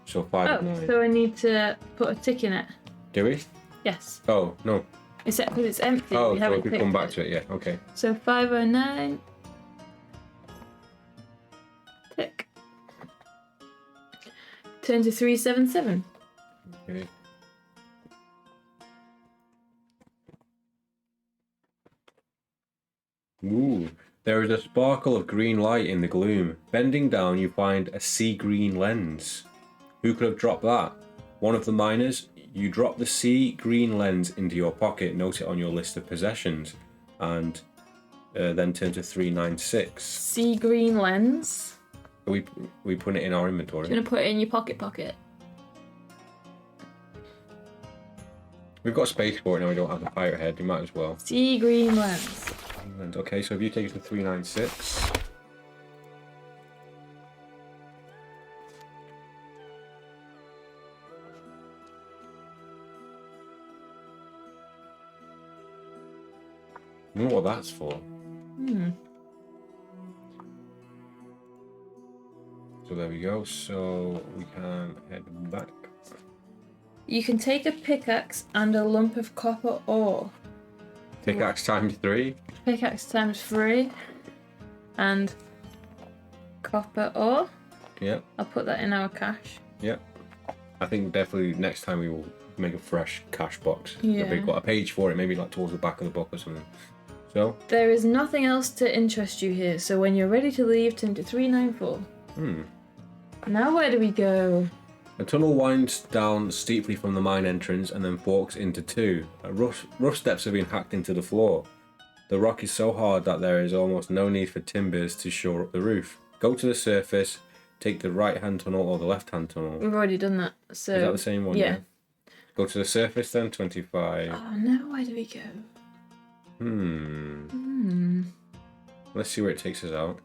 So 509. So I need to put a tick in it. Do we? Yes. Oh, no. Except because it's empty. Oh, we so haven't if we picked come back to it, yeah, okay. So 509. Tick. Turn to 377. Okay. Ooh, there is a sparkle of green light in the gloom. Bending down, you find a sea green lens. Who could have dropped that? One of the miners. You drop the sea green lens into your pocket, note it on your list of possessions, and then turn to 396. Sea green lens. We put it in our inventory. You're gonna put it in your pocket. We've got space for it now. We don't have the pirate head. We might as well. Sea green lens. Okay, so if you take it to 396. I wonder what that's for. So there we go. So we can head back. You can take a pickaxe and a lump of copper ore. Pickaxe times 3. Pickaxe times 3. And copper ore. Yep. I'll put that in our cache. Yep. I think definitely next time we will make a fresh cache box. Yeah. We've got a page for it, maybe like towards the back of the book or something. So. There is nothing else to interest you here, so when you're ready to leave, turn to 394. Now where do we go? A tunnel winds down steeply from the mine entrance and then forks into two. Rough steps have been hacked into the floor. The rock is so hard that there is almost no need for timbers to shore up the roof. Go to the surface, take the right-hand tunnel or the left-hand tunnel. We've already done that. So is that the same one? Yeah. Go to the surface then, 25. Oh, now where do we go? Let's see where it takes us out.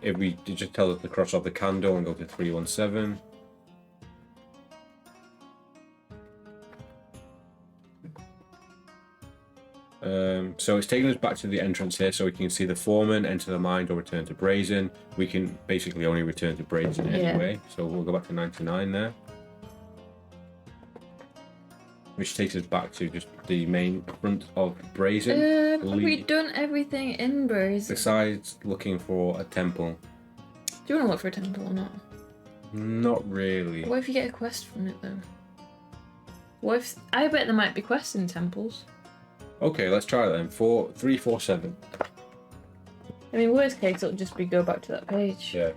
If we just tell us to cross off the candle and go to 317. So it's taking us back to the entrance here, so we can see the foreman, enter the mine, or return to brazen. We can basically only return to brazen anyway, so we'll go back to 99 there. which takes us back to just the main front of Brazen. Have we done everything in Brazen? Besides looking for a temple. Do you want to look for a temple or not? Not really. What if you get a quest from it though? What if... I bet there might be quests in temples. Okay, let's try it then. 3, 4, 7. I mean, worst case, it'll just be go back to that page. Yeah.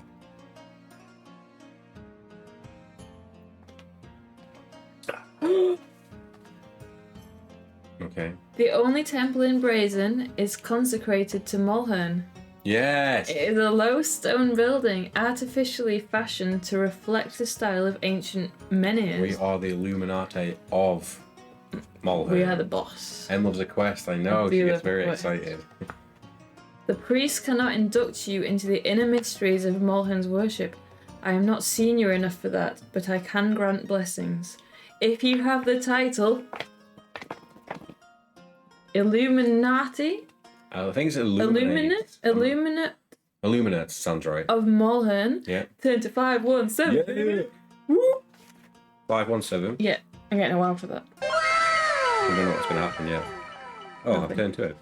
Okay. The only temple in Brazen is consecrated to Mulhern. Yes! It is a low stone building, artificially fashioned to reflect the style of ancient menhirs. We are the Illuminati of Mulhern. We are the boss. Em loves a quest, I know. She gets very excited. The priest cannot induct you into the inner mysteries of Mulhern's worship. I am not senior enough for that, but I can grant blessings. If you have the title Illuminati? I think it's Illuminate. Illuminate sounds right. Of Mulhern. Yeah. Turn to 517. Yeah. Woo! 517. Yeah, I'm getting a wow for that. I don't know what's going to happen yet. Oh, Nothing. I've turned to it.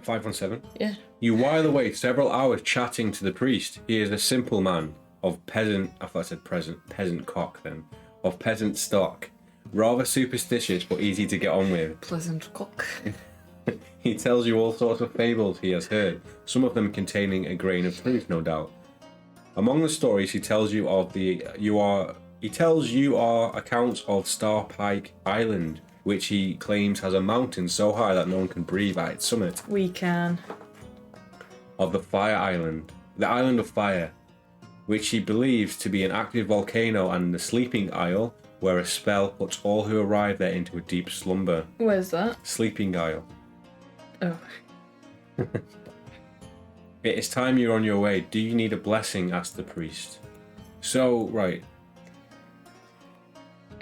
517. Yeah. You while away several hours chatting to the priest. He is a simple man of peasant. I thought I said peasant cock then. Of peasant stock. Rather superstitious but easy to get on with. Pleasant cock. He tells you all sorts of fables he has heard, some of them containing a grain of truth, no doubt. Among the stories he tells you of accounts of Starpike Island, which he claims has a mountain so high that no one can breathe at its summit. We can. Of the Fire Island, the Island of Fire, which he believes to be an active volcano, and the Sleeping Isle, where a spell puts all who arrive there into a deep slumber. Where's that? Sleeping Isle. Oh. It is time you're on your way. Do you need a blessing? Asked the priest. So, right.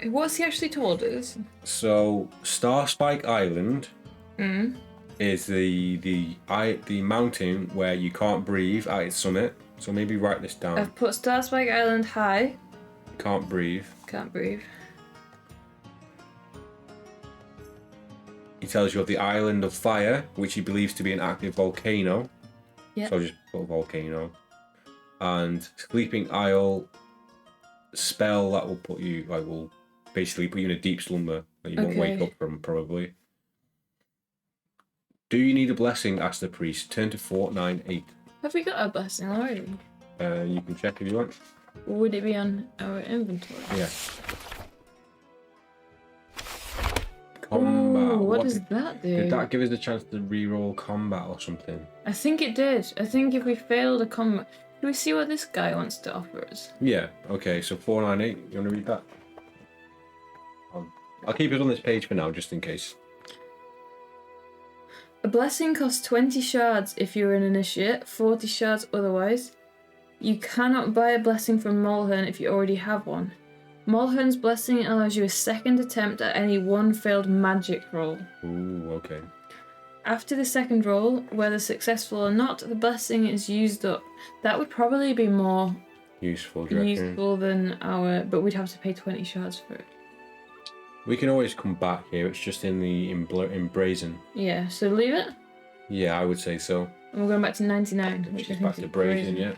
What's he actually told us? So, Starspike Island is the mountain where you can't breathe at its summit. So maybe write this down. I've put Starspike Island high. Can't breathe. Can't breathe. He tells you of the Island of Fire, which he believes to be an active volcano. Yeah. So just put volcano. And Sleeping Isle spell that will put you, will basically put you in a deep slumber that you won't wake up from, probably. Do you need a blessing? Asked the priest. Turn to 498. Have we got our blessing already? You can check if you want. Would it be on our inventory? Yeah. Combat. Ooh, what does that do? Did that give us a chance to reroll combat or something? I think it did. I think if we failed a combat... Do we see what this guy wants to offer us? Yeah, okay, so 498. You want to read that? I'll keep it on this page for now, just in case. A blessing costs 20 shards if you're an initiate, 40 shards otherwise. You cannot buy a blessing from Mulhern if you already have one. Mulhern's blessing allows you a second attempt at any one failed magic roll. Ooh, okay. After the second roll, whether successful or not, the blessing is used up. That would probably be more useful, do you reckon? useful than our... But we'd have to pay 20 shards for it. We can always come back here. It's just in Brazen. Yeah, so leave it? Yeah, I would say so. And we're going back to 99. Which is back to Brazen, yeah.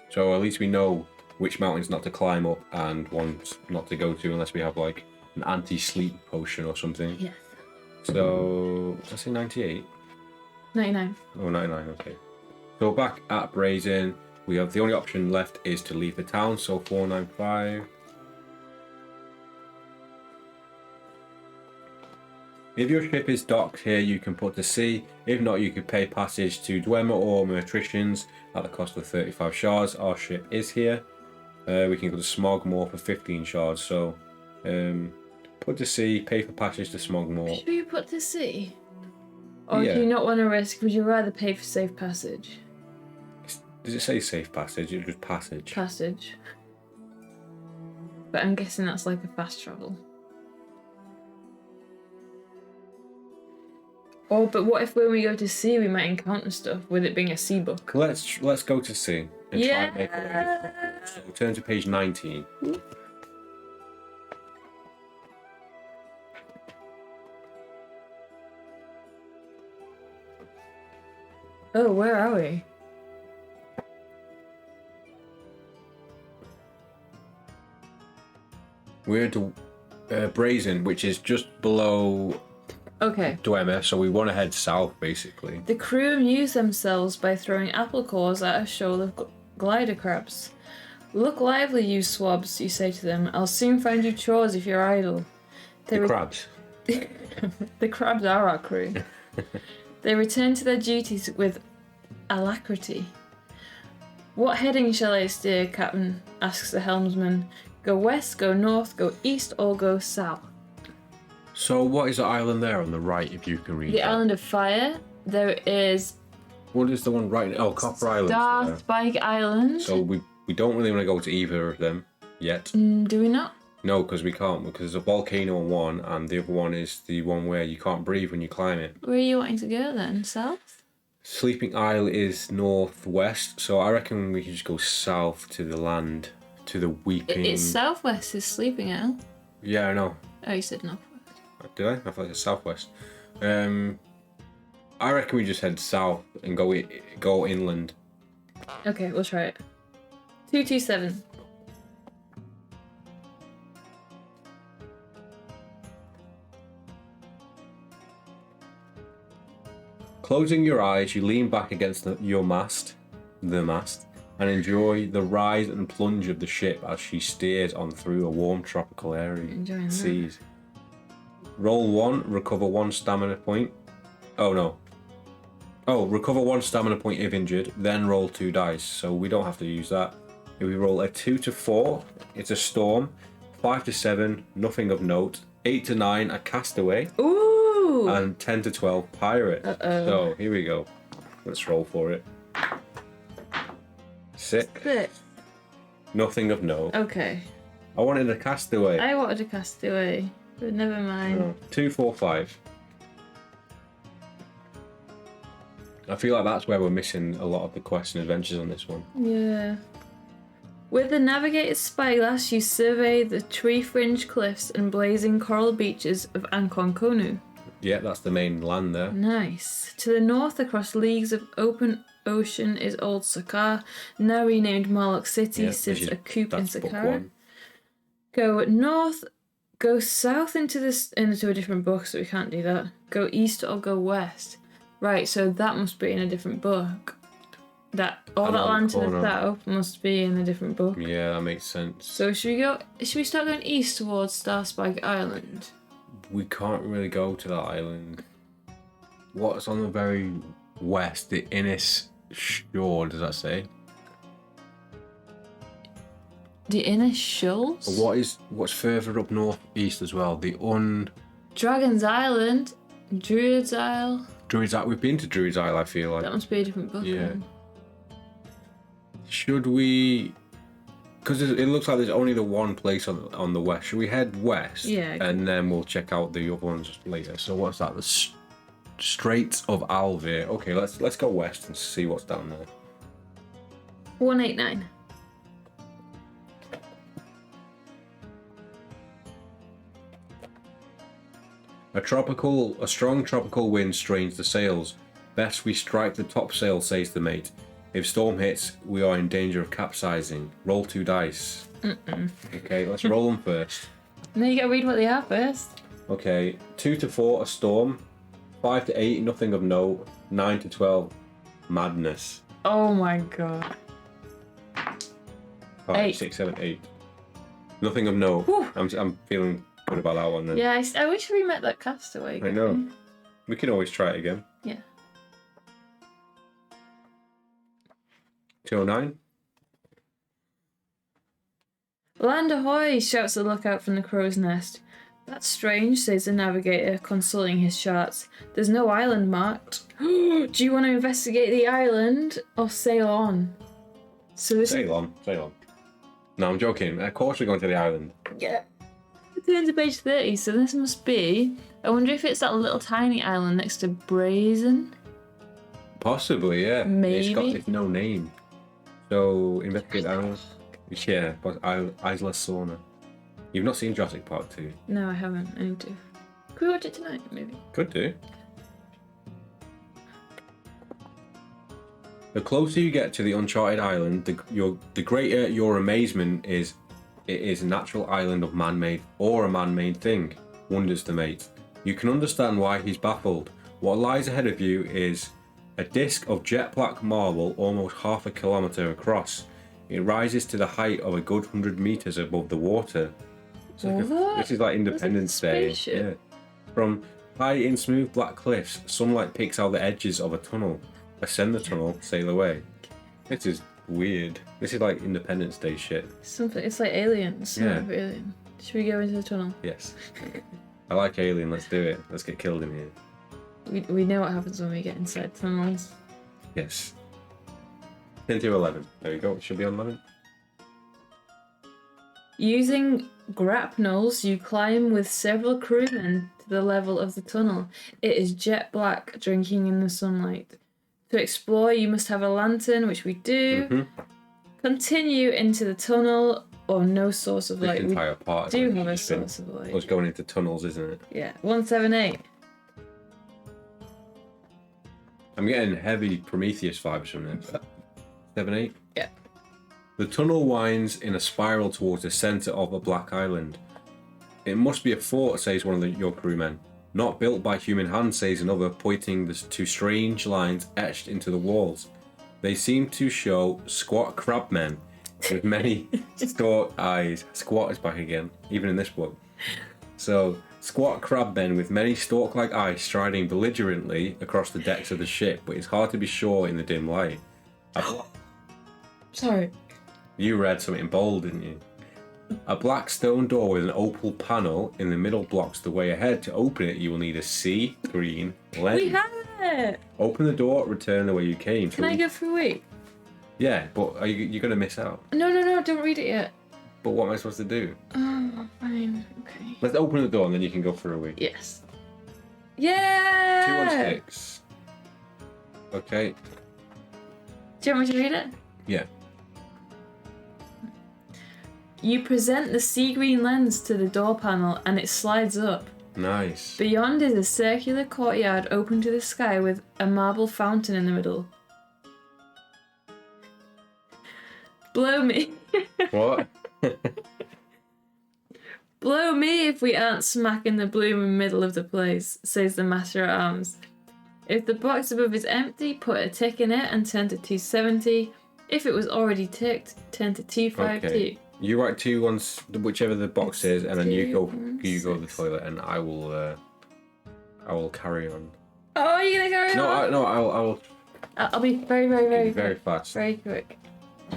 So at least we know which mountains not to climb up and ones not to go to unless we have like an anti-sleep potion or something. Yes. So, did I say 98? 99. Oh, 99, okay. So back at Brazen, we have the only option left is to leave the town, so 495. If your ship is docked here, you can put to sea. If not, you could pay passage to Dwemer or Mertricians at the cost of 35 shards. Our ship is here. We can go to Smogmore for 15 shards. So, put to sea, pay for passage to Smogmore. Should we put to sea? Or Yeah. if you not want to risk, would you rather pay for safe passage? Does it say safe passage? It's just passage. Passage. But I'm guessing that's like a fast travel. Oh, but what if when we go to sea we might encounter stuff with it being a sea book? Let's go to sea. and try and make a way. So we'll turn to page 19. Oh, where are we? We're at Brazen, which is just below Okay. Dwemer, so we want to head south, basically. The crew amuse themselves by throwing apple cores at a shoal of glider crabs. Look lively, you swabs, you say to them. I'll soon find you chores if you're idle. The crabs. The crabs are our crew. They return to their duties with alacrity. What heading shall I steer, Captain? Asks the helmsman. Go west, go north, go east, or go south? So what is the island there on the right, if you can read The that? Island of Fire. There is What is the one right? Oh, Copper Island. Star Spike Island. So we don't really want to go to either of them yet. Do we not? No, because we can't, because there's a volcano on one, and the other one is the one where you can't breathe when you climb it. Where are you wanting to go then? South? Sleeping Isle is northwest, so I reckon we can just go south to the land, to the Weeping... It's southwest is Sleeping Isle. Yeah, I know. Oh, you said northwest. Did I? I thought it was southwest. I reckon we just head south and go inland. Okay, we'll try it. 227. Closing your eyes, you lean back against the mast, and enjoy the rise and plunge of the ship as she steers on through a warm tropical area. Enjoying that. Seas. Roll 1, recover 1 stamina point. Oh no. Oh, recover 1 stamina point if injured, then roll 2 dice. So we don't have to use that. If we roll a 2 to 4, it's a storm. 5 to 7, nothing of note. 8 to 9, a castaway. Ooh! And 10 to 12, pirate. Uh-oh. So here we go. Let's roll for it. 6, nothing of note. Okay. I wanted a castaway. I wanted a castaway, but never mind. No. 2, 4, 5. I feel like that's where we're missing a lot of the quests and adventures on this one. Yeah. With the navigator's spyglass, you survey the tree-fringed cliffs and blazing coral beaches of Ankon Konu. Yeah, that's the main land there. Nice. To the north, across leagues of open ocean, is Old Sakar, now renamed Marlock City Yeah, since a coup in that's book Sakara. 1. Go north, go south into a different book, so we can't do that. Go east or go west. Right, so that must be in a different book. That all that land to the south must be in a different book. Yeah, that makes sense. So should we start going east towards Starspike Island? We can't really go to that island. What's on the very west? The Innis Shore, does that say? The Inner Shoals? What's further up northeast as well? Dragon's Island, Druid's Isle. Druid's Isle. We've been to Druid's Isle, I feel like. That must be a different book. Yeah. Then. Should we... Because it looks like there's only the one place on the west. Should we head west? Yeah. And then we'll check out the other ones later. So what's that? The Straits of Alvir. Okay, let's go west and see what's down there. 189. A strong tropical wind strains the sails. Best we strike the topsail, says the mate. If storm hits, we are in danger of capsizing. Roll 2 dice. Okay, let's roll them first. No, you gotta read what they are first. Okay, 2 to 4, a storm. 5 to 8, nothing of note. 9 to 12, madness. Oh my god. 5, 8. 6, 7, 8. Nothing of note. Whew. I'm feeling good about that one then. Yeah, I wish we met that castaway guy. I know. We can always try it again. Yeah. 209. Land ahoy! Shouts the lookout from the crow's nest. That's strange, says the navigator, consulting his charts. There's no island marked. Do you want to investigate the island or sail on? Sail on. No, I'm joking. Of course we're going to the island. Yeah. We turn to page 30, so this must be... I wonder if it's that little tiny island next to Brazen? Possibly, yeah. Maybe. It's no name. So investigate island. Yeah, but Isla Sorna. You've not seen Jurassic Park 2? No, I haven't. I need to. Could we watch it tonight, maybe? Could do. The closer you get to the uncharted island, the greater your amazement is. It is a natural island of man-made or a man-made thing, wonders the mate. You can understand why he's baffled. What lies ahead of you is a disc of jet black marble almost half a kilometre across. It rises to the height of a good 100 metres above the water. This is like Independence Day. Yeah. From high in smooth black cliffs, sunlight picks out the edges of a tunnel. Ascend the tunnel, sail away. This is weird. This is like Independence Day shit. It's like Aliens. Yeah. Alien. Should we go into the tunnel? Yes. I like Alien, let's do it. Let's get killed in here. We know what happens when we get inside tunnels. Yes. 10 to 11. There we go. It should be on 11. Using grapnels, you climb with several crewmen to the level of the tunnel. It is jet black, drinking in the sunlight. To explore, you must have a lantern, which we do. Mm-hmm. Continue into the tunnel, or no source of light. This entire part We do have a source of light. Us going into tunnels, isn't it? Yeah, 178. I'm getting heavy Prometheus vibes from this. 7-8? Yeah. The tunnel winds in a spiral towards the centre of a black island. It must be a fort, says one of your crewmen. Not built by human hands, says another, pointing to strange lines etched into the walls. They seem to show squat crabmen with many stalked eyes. Squat is back again, even in this book. So, squat crabmen with many stalk-like eyes striding belligerently across the decks of the ship, but it's hard to be sure in the dim light. Sorry. You read something bold, didn't you? A black stone door with an opal panel in the middle blocks the way ahead. To open it, you will need a sea green lens. We have it! Open the door, return the way you came. Can I go for a week? Yeah, but you're going to miss out. No, don't read it yet. But what am I supposed to do? Oh, fine, okay. Let's open the door and then you can go for a week. Yes. Yeah! 2 on 6. Okay. Do you want me to read it? Yeah. You present the sea green lens to the door panel and it slides up. Nice. Beyond is a circular courtyard open to the sky with a marble fountain in the middle. Blow me. What? Blow me if we aren't smack in the blooming middle of the place, says the Master at Arms. If the box above is empty, put a tick in it and turn to 270. If it was already ticked, turn to 252. Okay. You write 2 on whichever the box is, and then you go to the toilet, and I will carry on. Oh, are you gonna carry on? I will. I'll be very, very, very, very fast. Very quick.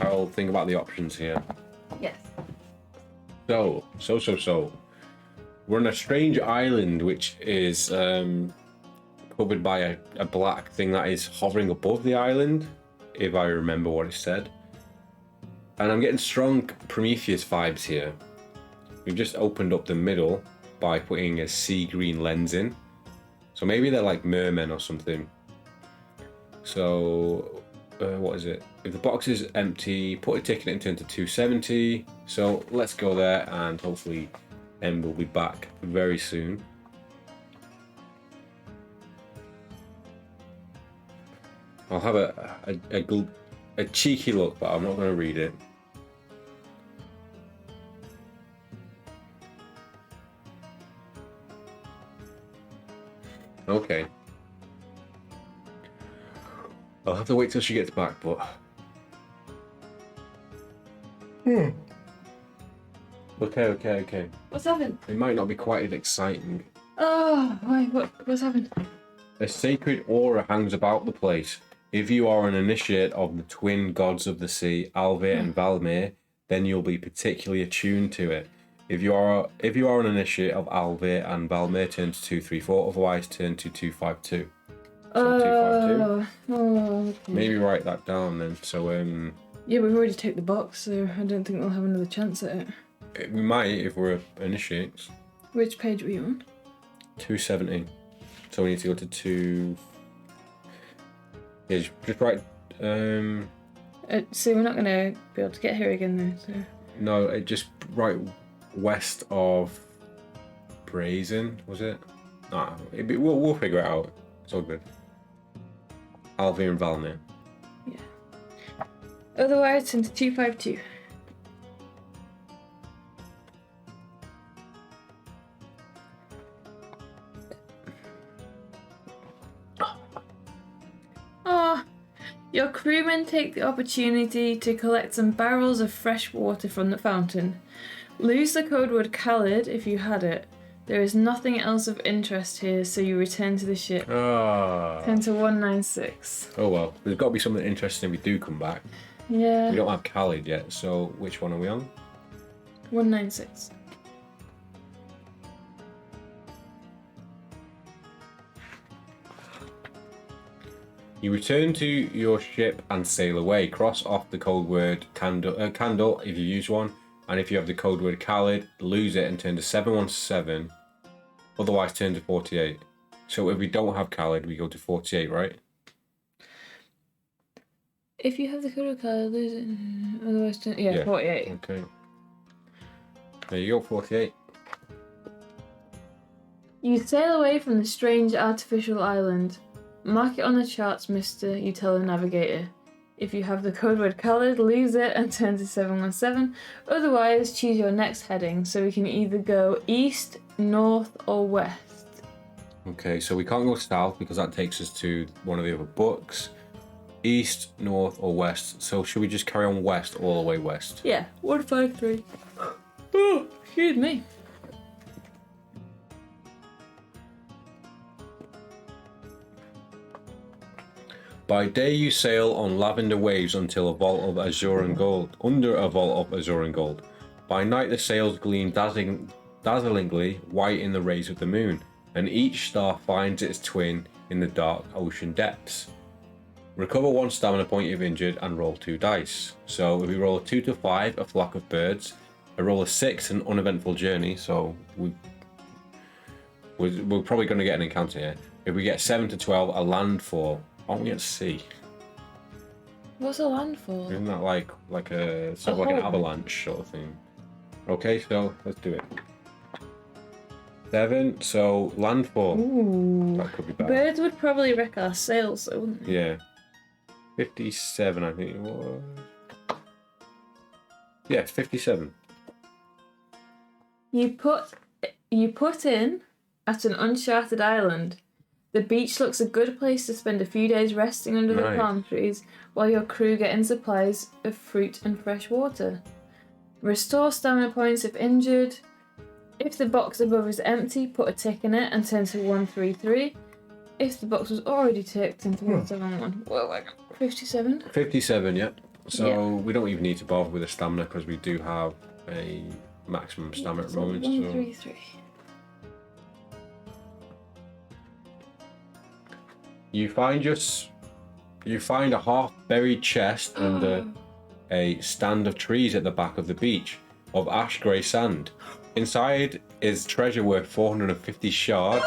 I'll think about the options here. Yes. So. We're on a strange island, which is covered by a black thing that is hovering above the island, if I remember what it said. And I'm getting strong Prometheus vibes here. We've just opened up the middle by putting a sea green lens in. So maybe they're like mermen or something. So, what is it? If the box is empty, put a ticket and turn to 270. So let's go there, and hopefully Em will be back very soon. I'll have a cheeky look, but I'm not going to read it. Okay. I'll have to wait till she gets back, but... Okay. What's happened? It might not be quite as exciting. Oh, wait, what's happened? A sacred aura hangs about the place. If you are an initiate of the twin gods of the sea, Alvir and Valmir, then you'll be particularly attuned to it. If you are an initiate of Alvir and Valmir, turn to 234, otherwise turn to 252. So 252. Okay. Maybe write that down then. So yeah, we've already taken the box, so I don't think we'll have another chance at it. We might if we're initiates. Which page were you on? 270. So we need to go to 2. Yeah, just write. So we're not going to be able to get here again then. So. No, it just right west of Brazen, was it? Nah, we'll figure it out. It's all good. Alvir and Valmir. Yeah. Otherwise, into 252. Oh, your crewmen take the opportunity to collect some barrels of fresh water from the fountain. Lose the code word Khalid if you had it. There is nothing else of interest here, so you return to the ship. Turn to 196. Oh well, there's got to be something interesting if we do come back. Yeah. We don't have Khalid yet, so which one are we on? 196. You return to your ship and sail away. Cross off the code word candle if you use one, and if you have the code word Khalid, lose it and turn to 717. Otherwise, turn to 48. So if we don't have Khalid, we go to 48, right? If you have the code word Khalid, lose it. Otherwise, turn... yeah, 48. Okay. There you go, 48. You sail away from the strange artificial island. Mark it on the charts, mister, you tell the navigator. If you have the code word Khalid, lose it and turn to 717. Otherwise, choose your next heading so we can either go east, north, or west. Okay, so we can't go south because that takes us to one of the other books. East, north, or west. So should we just carry on west, all the way west? Yeah, 153. Oh, excuse me. By day you sail on lavender waves until a vault of azure and gold, under a vault of azure and gold. By night the sails gleam dazzlingly white in the rays of the moon, and each star finds its twin in the dark ocean depths. Recover 1 stamina point if injured and roll 2 dice. So if we roll a 2 to 5, a flock of birds. I roll a 6, an uneventful journey, so we're probably going to get an encounter here. If we get 7 to 12, a landfall. Aren't we at sea? What's a landfall? Isn't that like a sort of like an avalanche sort of thing? Okay, so let's do it. 7, so landfall. Ooh. That could be bad. Birds would probably wreck our sails, though, wouldn't they? Yeah. 57, I think it was. Yeah, 57. You put in at an uncharted island. The beach looks a good place to spend a few days resting under the palm trees while your crew get in supplies of fruit and fresh water. Restore stamina points if injured. If the box above is empty, put a tick in it and turn to 133. If the box was already ticked, turn to 171. Whoa, I got 57. 57, yep. So we don't even need to bother with the stamina because we do have a maximum stamina at the moment. 133. You find a half-buried chest under a stand of trees at the back of the beach of ash grey sand. Inside is treasure worth 450 shards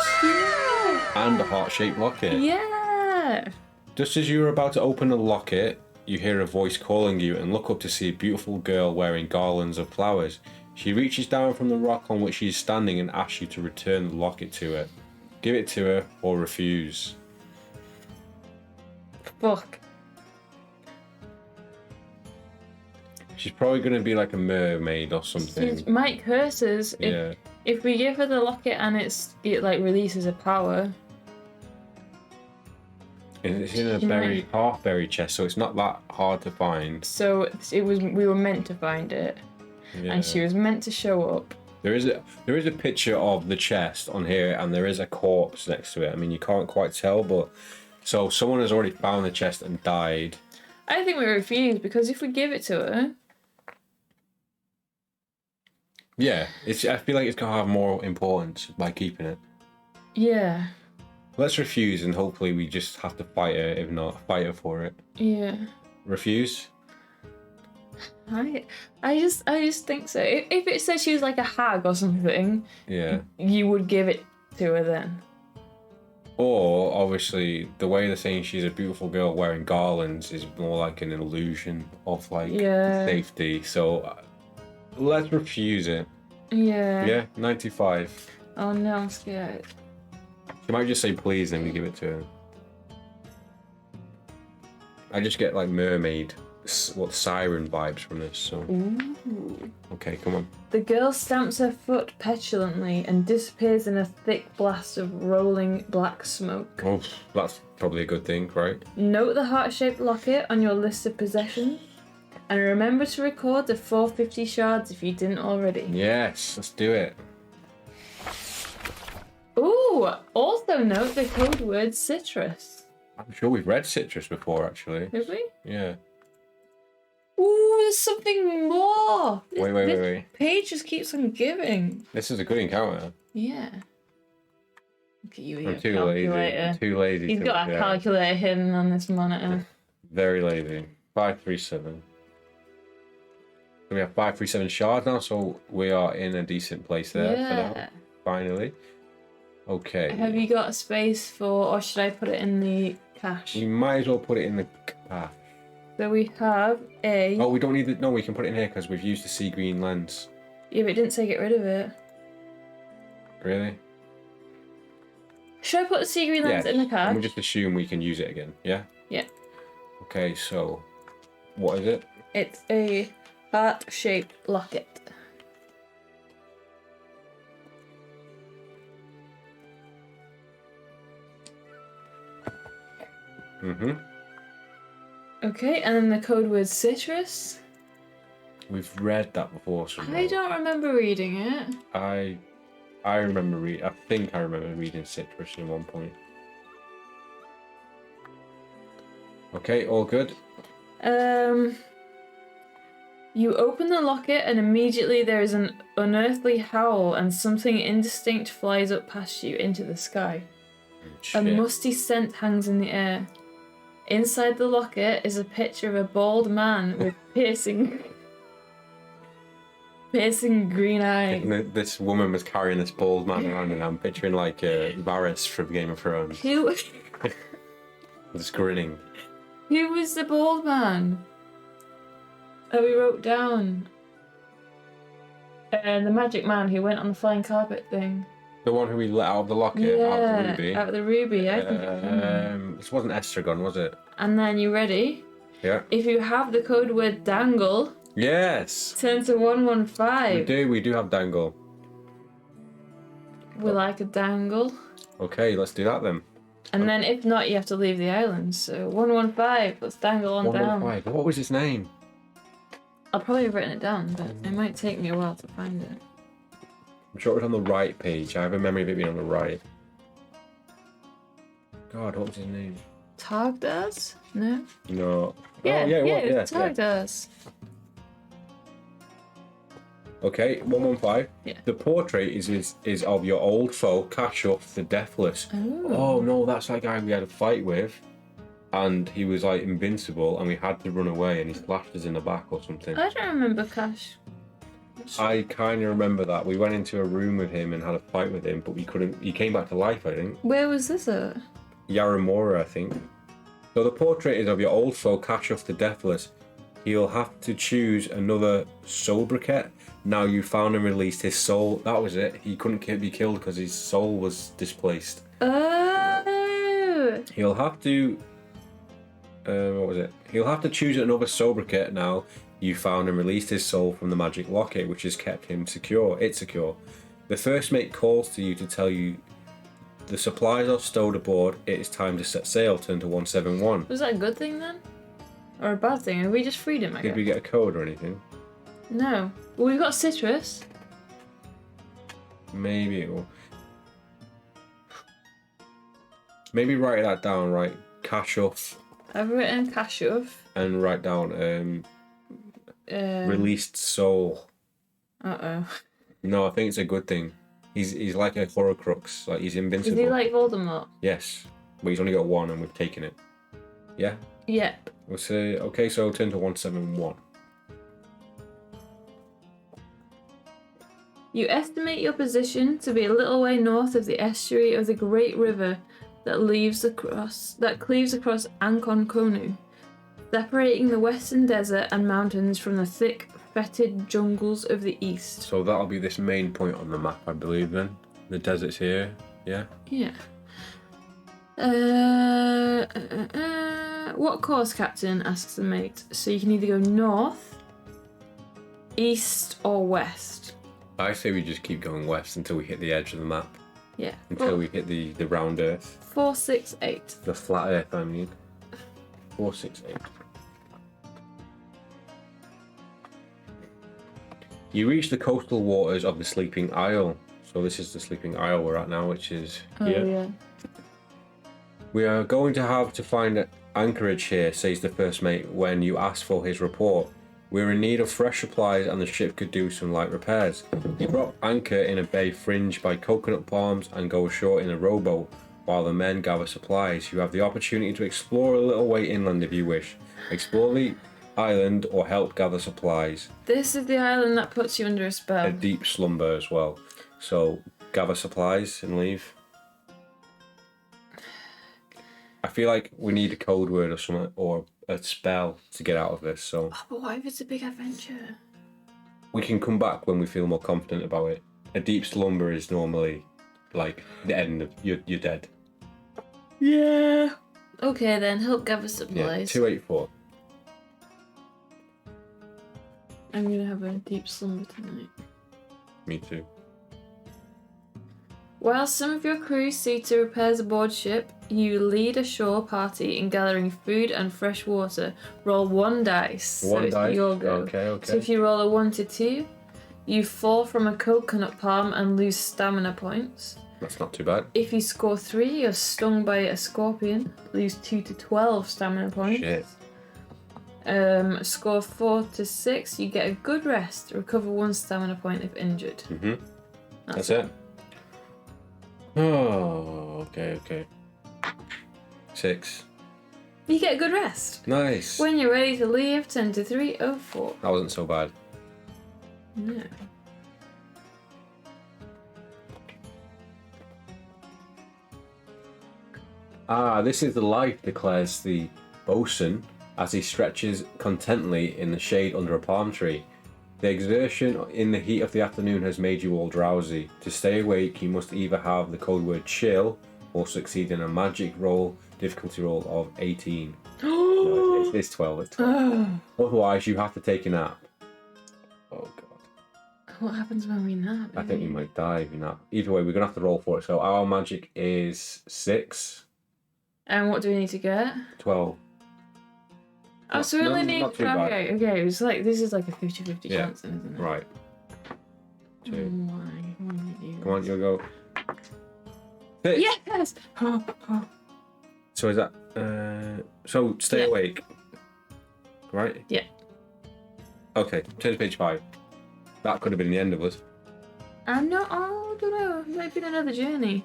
and a heart-shaped locket. Yeah! Just as you are about to open the locket, you hear a voice calling you and look up to see a beautiful girl wearing garlands of flowers. She reaches down from the rock on which she is standing and asks you to return the locket to her. Give it to her or refuse. Fuck. She's probably going to be like a mermaid or something. Might curse us if we give her the locket and it like releases a power. And it's in a half buried chest, so it's not that hard to find. So we were meant to find it, and she was meant to show up. There is a picture of the chest on here, and there is a corpse next to it. I mean, you can't quite tell, but so someone has already found the chest and died. I think we refuse because if we give it to her. Yeah, I feel like it's gonna have more importance by keeping it. Yeah. Let's refuse, and hopefully we just have to fight her. If not, fight her for it. Yeah. Refuse. I just think so. If it said she was like a hag or something, yeah, you would give it to her then. Or, obviously, the way they're saying she's a beautiful girl wearing garlands is more like an illusion of, like, safety. So, let's refuse it. Yeah. Yeah, 95. Oh no, I'm scared. She might just say please and we give it to her. I just get, like, mermaid, siren vibes from this, so... Ooh. Okay, come on. The girl stamps her foot petulantly and disappears in a thick blast of rolling black smoke. Oh, that's probably a good thing, right? Note the heart-shaped locket on your list of possessions, and remember to record the 450 shards if you didn't already. Yes, let's do it. Ooh! Also note the code word citrus. I'm sure we've read citrus before, actually. Have we? Yeah. Ooh, there's something more! Wait. Page just keeps on giving. This is a good encounter. Yeah. Look at you, I'm too lazy. Too lazy. He's got a calculator hidden on this monitor. Very lazy. 537. So we have 537 shards now, so we are in a decent place there for now. Finally. Okay. Have you got a space for, or should I put it in the cache? We might as well put it in the cache. So we have a... Oh, we don't need it. No, we can put it in here because we've used the sea green lens. Yeah, but it didn't say get rid of it. Really? Should I put the sea green lens in the cache? And we just assume we can use it again, yeah? Yeah. Okay, so what is it? It's a heart-shaped locket. Mm-hmm. Okay, and then the code word citrus. We've read that before somewhere. I don't remember reading it. I remember I think I remember reading citrus in one point. Okay, all good. You open the locket and immediately there is an unearthly howl and something indistinct flies up past you into the sky. Shit. A musty scent hangs in the air. Inside the locket is a picture of a bald man with piercing green eyes. This woman was carrying this bald man around, and I'm picturing like Varys from Game of Thrones. Who Just grinning. Who was the bald man? Oh, we wrote down. The magic man who went on the flying carpet thing. The one who we let out of the locket, out of the ruby. Out of the ruby, I think this wasn't Estragon, was it? And then, you ready? Yeah. If you have the code word dangle, yes! turn to 115. We do have dangle. We like a dangle. Okay, let's do that then. And then if not, you have to leave the island. So 115, let's dangle on down. 115, what was his name? I'll probably have written it down, but it might take me a while to find it. I'm sure it was on the right page. I have a memory of it being on the right. God, what was his name? Targdas? No? No. Yeah, it was. Targdas. Okay, 115. Yeah. The portrait is of your old foe, Kashuf the Deathless. Oh no, that's that guy we had a fight with. And he was like invincible and we had to run away and he slashed us in the back or something. I don't remember Cash. I kind of remember that. We went into a room with him and had a fight with him, but we couldn't... He came back to life, I think. Where was this at? Yaramura, I think. So the portrait is of your old foe, Kashuf the Deathless. He'll have to choose another sobriquet. Now you found and released his soul. That was it. He couldn't be killed because his soul was displaced. Oh! He'll have to... what was it? He'll have to choose another sobriquet now. You found and released his soul from the magic locket, which has kept him secure. It's secure. The first mate calls to you to tell you the supplies are stowed aboard. It is time to set sail. Turn to 171. Was that a good thing then? Or a bad thing? Have we just freed him, I guess? Did we get a code or anything? No. Well, we've got citrus. Maybe it will. Maybe write that down, right? Kashuf. I've written Kashuf. And write down released soul. Uh-oh. No, I think it's a good thing. He's like a Horcrux, like he's invincible. Is he like Voldemort? Yes, but he's only got one, and we've taken it. Yeah. Yep. We'll say okay. So turn to 171. You estimate your position to be a little way north of the estuary of the Great River, that cleaves across Ankon Konu, separating the western desert and mountains from the thick, fetid jungles of the east. So that'll be this main point on the map, I believe, then. The desert's here, yeah? Yeah. What course, Captain? Asks the mate. So you can either go north, east, or west. I say we just keep going west until we hit the edge of the map. Yeah. Until we hit the round earth. 468. The flat earth, I mean. 468. You reach the coastal waters of the Sleeping Isle. So this is the Sleeping Isle we're at now, which is here. Oh, yeah. We are going to have to find anchorage here, says the first mate when you ask for his report. We're in need of fresh supplies and the ship could do some light repairs. You drop anchor in a bay fringed by coconut palms and go ashore in a rowboat while the men gather supplies. You have the opportunity to explore a little way inland if you wish. Explore the island or help gather supplies. This is the island that puts you under a spell. A deep slumber as well. So gather supplies and leave. I feel like we need a code word or something, or a spell to get out of this, so... Oh, but what if it's a big adventure? We can come back when we feel more confident about it. A deep slumber is normally, like, the end of... You're dead. Yeah. Okay, then. Help gather supplies. Yeah, 284. I'm going to have a deep slumber tonight. Me too. While some of your crew see to repairs aboard ship, you lead a shore party in gathering food and fresh water. Roll 1 dice. One so dice? It's your go. Okay. So if you roll a 1 to 2, you fall from a coconut palm and lose stamina points. That's not too bad. If you score 3, you're stung by a scorpion. Lose 2 to 12 stamina points. Shit. Score 4 to 6, you get a good rest. Recover 1 stamina point if injured. Mm-hmm. That's it. Oh, okay. 6. You get a good rest. Nice. When you're ready to leave, 10 to 304. That wasn't so bad. No. This is the life, declares the bosun as he stretches contentedly in the shade under a palm tree. The exertion in the heat of the afternoon has made you all drowsy. To stay awake, you must either have the code word chill or succeed in a magic roll, difficulty roll of 18. No, it's 12. It's 12. Otherwise, you have to take a nap. Oh, God. What happens when we nap? I think we might die if we nap. Either way, we're going to have to roll for it. So our magic is 6. And what do we need to get? 12. Oh, so we only need... not too bad. Okay. It's like, this is like a 50-50 Yeah. chance, then, isn't it? Right. 2. Why? Come on, you'll go. 6. Yes! So is that... so stay Yeah. awake. Right? Yeah. Okay, turn to page 5. That could have been the end of us. I'm not... Oh, I don't know. It might be another journey.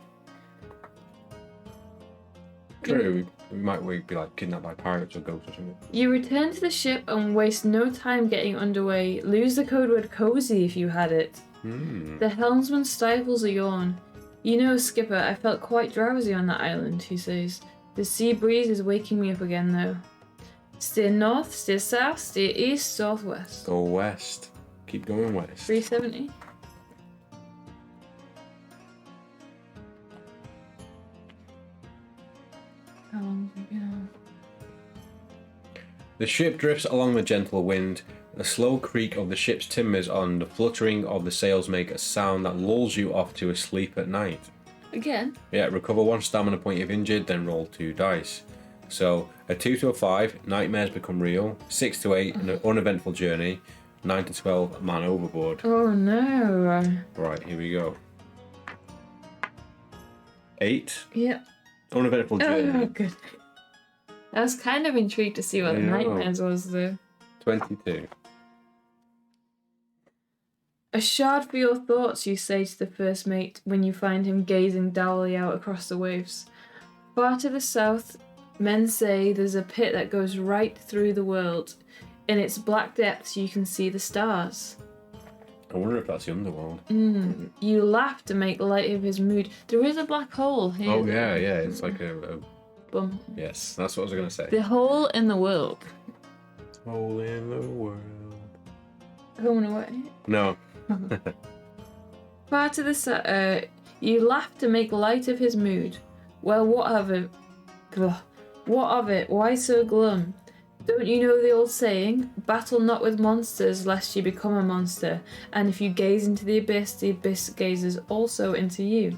True, we might be like kidnapped by pirates or ghosts or something. You return to the ship and waste no time getting underway. Lose the code word cozy if you had it. The helmsman stifles a yawn. You know, Skipper, I felt quite drowsy on that island, he says. The sea breeze is waking me up again, though. Steer north, steer south, steer east, southwest. Go west. Keep going west. 370. How long have we been? The ship drifts along the gentle wind. The slow creak of the ship's timbers and the fluttering of the sails make a sound that lulls you off to a sleep at night. Again? Yeah, recover 1 stamina point if injured, then roll 2 dice. So, a 2 to a 5, nightmares become real. 6 to 8, an uneventful journey. 9 to 12, man overboard. Oh no. Right, here we go. 8, Yep. uneventful journey. Oh, good. I was kind of intrigued to see what the I know. nightmares was, though. 22. A shard for your thoughts, you say to the first mate when you find him gazing dourly out across the waves. Far to the south, men say there's a pit that goes right through the world. In its black depths, you can see the stars. I wonder if that's the underworld. You laugh to make light of his mood. There is a black hole here. Oh, yeah, it's like a... Bum. Yes, that's what I was going to say. The hole in the world. Hole in the world. Home and away. No. Far to the you laugh to make light of his mood. Well, what of it? What of it? Why so glum? Don't you know the old saying? Battle not with monsters, lest you become a monster. And if you gaze into the abyss gazes also into you.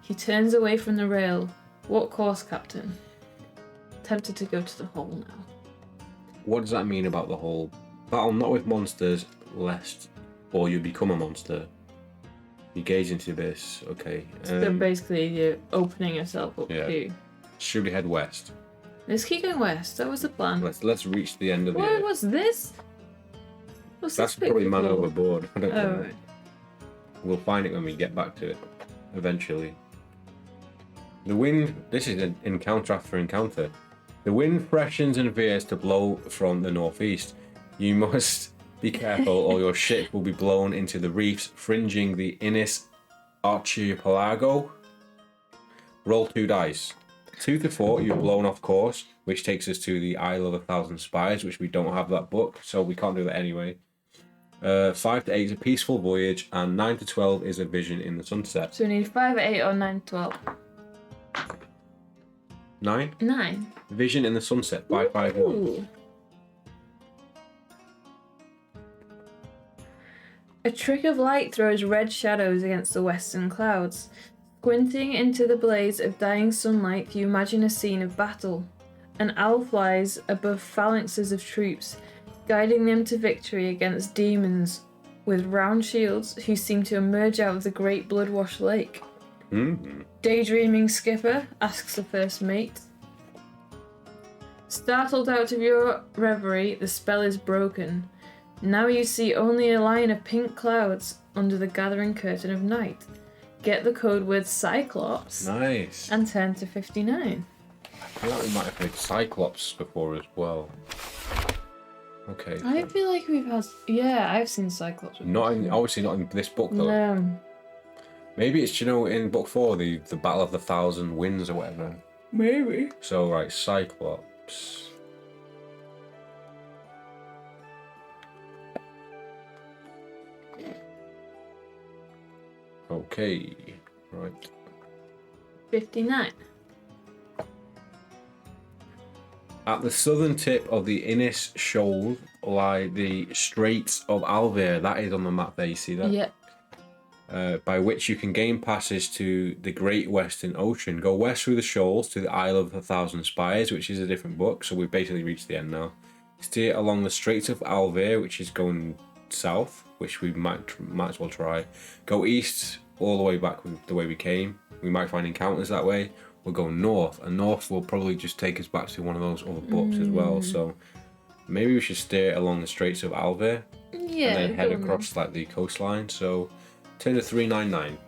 He turns away from the rail. What course, Captain? Tempted to go to the hole now. What does that mean about the whole battle not with monsters, lest or you become a monster? You gaze into this, okay. So basically you're opening yourself up to... Should we head west? Let's keep going west. That was the plan. Let's reach the end of the... What was this? What's That's this probably man picture for? overboard. I don't know. Right. We'll find it when we get back to it, eventually. The wind... This is an encounter after encounter. The wind freshens and veers to blow from the northeast. You must be careful or your ship will be blown into the reefs fringing the Inis Archipelago. Roll 2 dice. 2 to 4, you're blown off course, which takes us to the Isle of 1,000 Spies, which we don't have that book, so we can't do that anyway. 5 to 8 is a peaceful voyage, and 9 to 12 is a vision in the sunset. So we need 5, 8 or 9, 12. 9? 9. Vision in the sunset, 551. Ooh. A trick of light throws red shadows against the western clouds. Squinting into the blaze of dying sunlight, you imagine a scene of battle. An owl flies above phalanxes of troops, guiding them to victory against demons with round shields who seem to emerge out of the great blood-washed lake. Daydreaming skipper, asks the first mate. Startled out of your reverie, the spell is broken. Now you see only a line of pink clouds under the gathering curtain of night. Get the code word Cyclops. Nice. And turn to 59. I feel like we might have played Cyclops before as well. Okay. I feel like we've had... Yeah, I've seen Cyclops before. Obviously not in this book though. No. Maybe it's, in book 4, the Battle of the Thousand Winds or whatever. Maybe. So, right, Cyclops. Okay, right. 59. At the southern tip of the Inis Shoal lie the Straits of Alvear. That is on the map there, you see that? Yep. By which you can gain passage to the Great Western Ocean. Go west through the shoals to the Isle of 1,000 Spies, which is a different book, so we've basically reached the end now. Steer along the Straits of Alvear, which is going south, which we might as well try. Go east all the way back the way we came. We might find encounters that way. We'll go north, and north will probably just take us back to one of those other books as well. So maybe we should steer along the Straits of Alvear and then head across like the coastline. So turn to 399.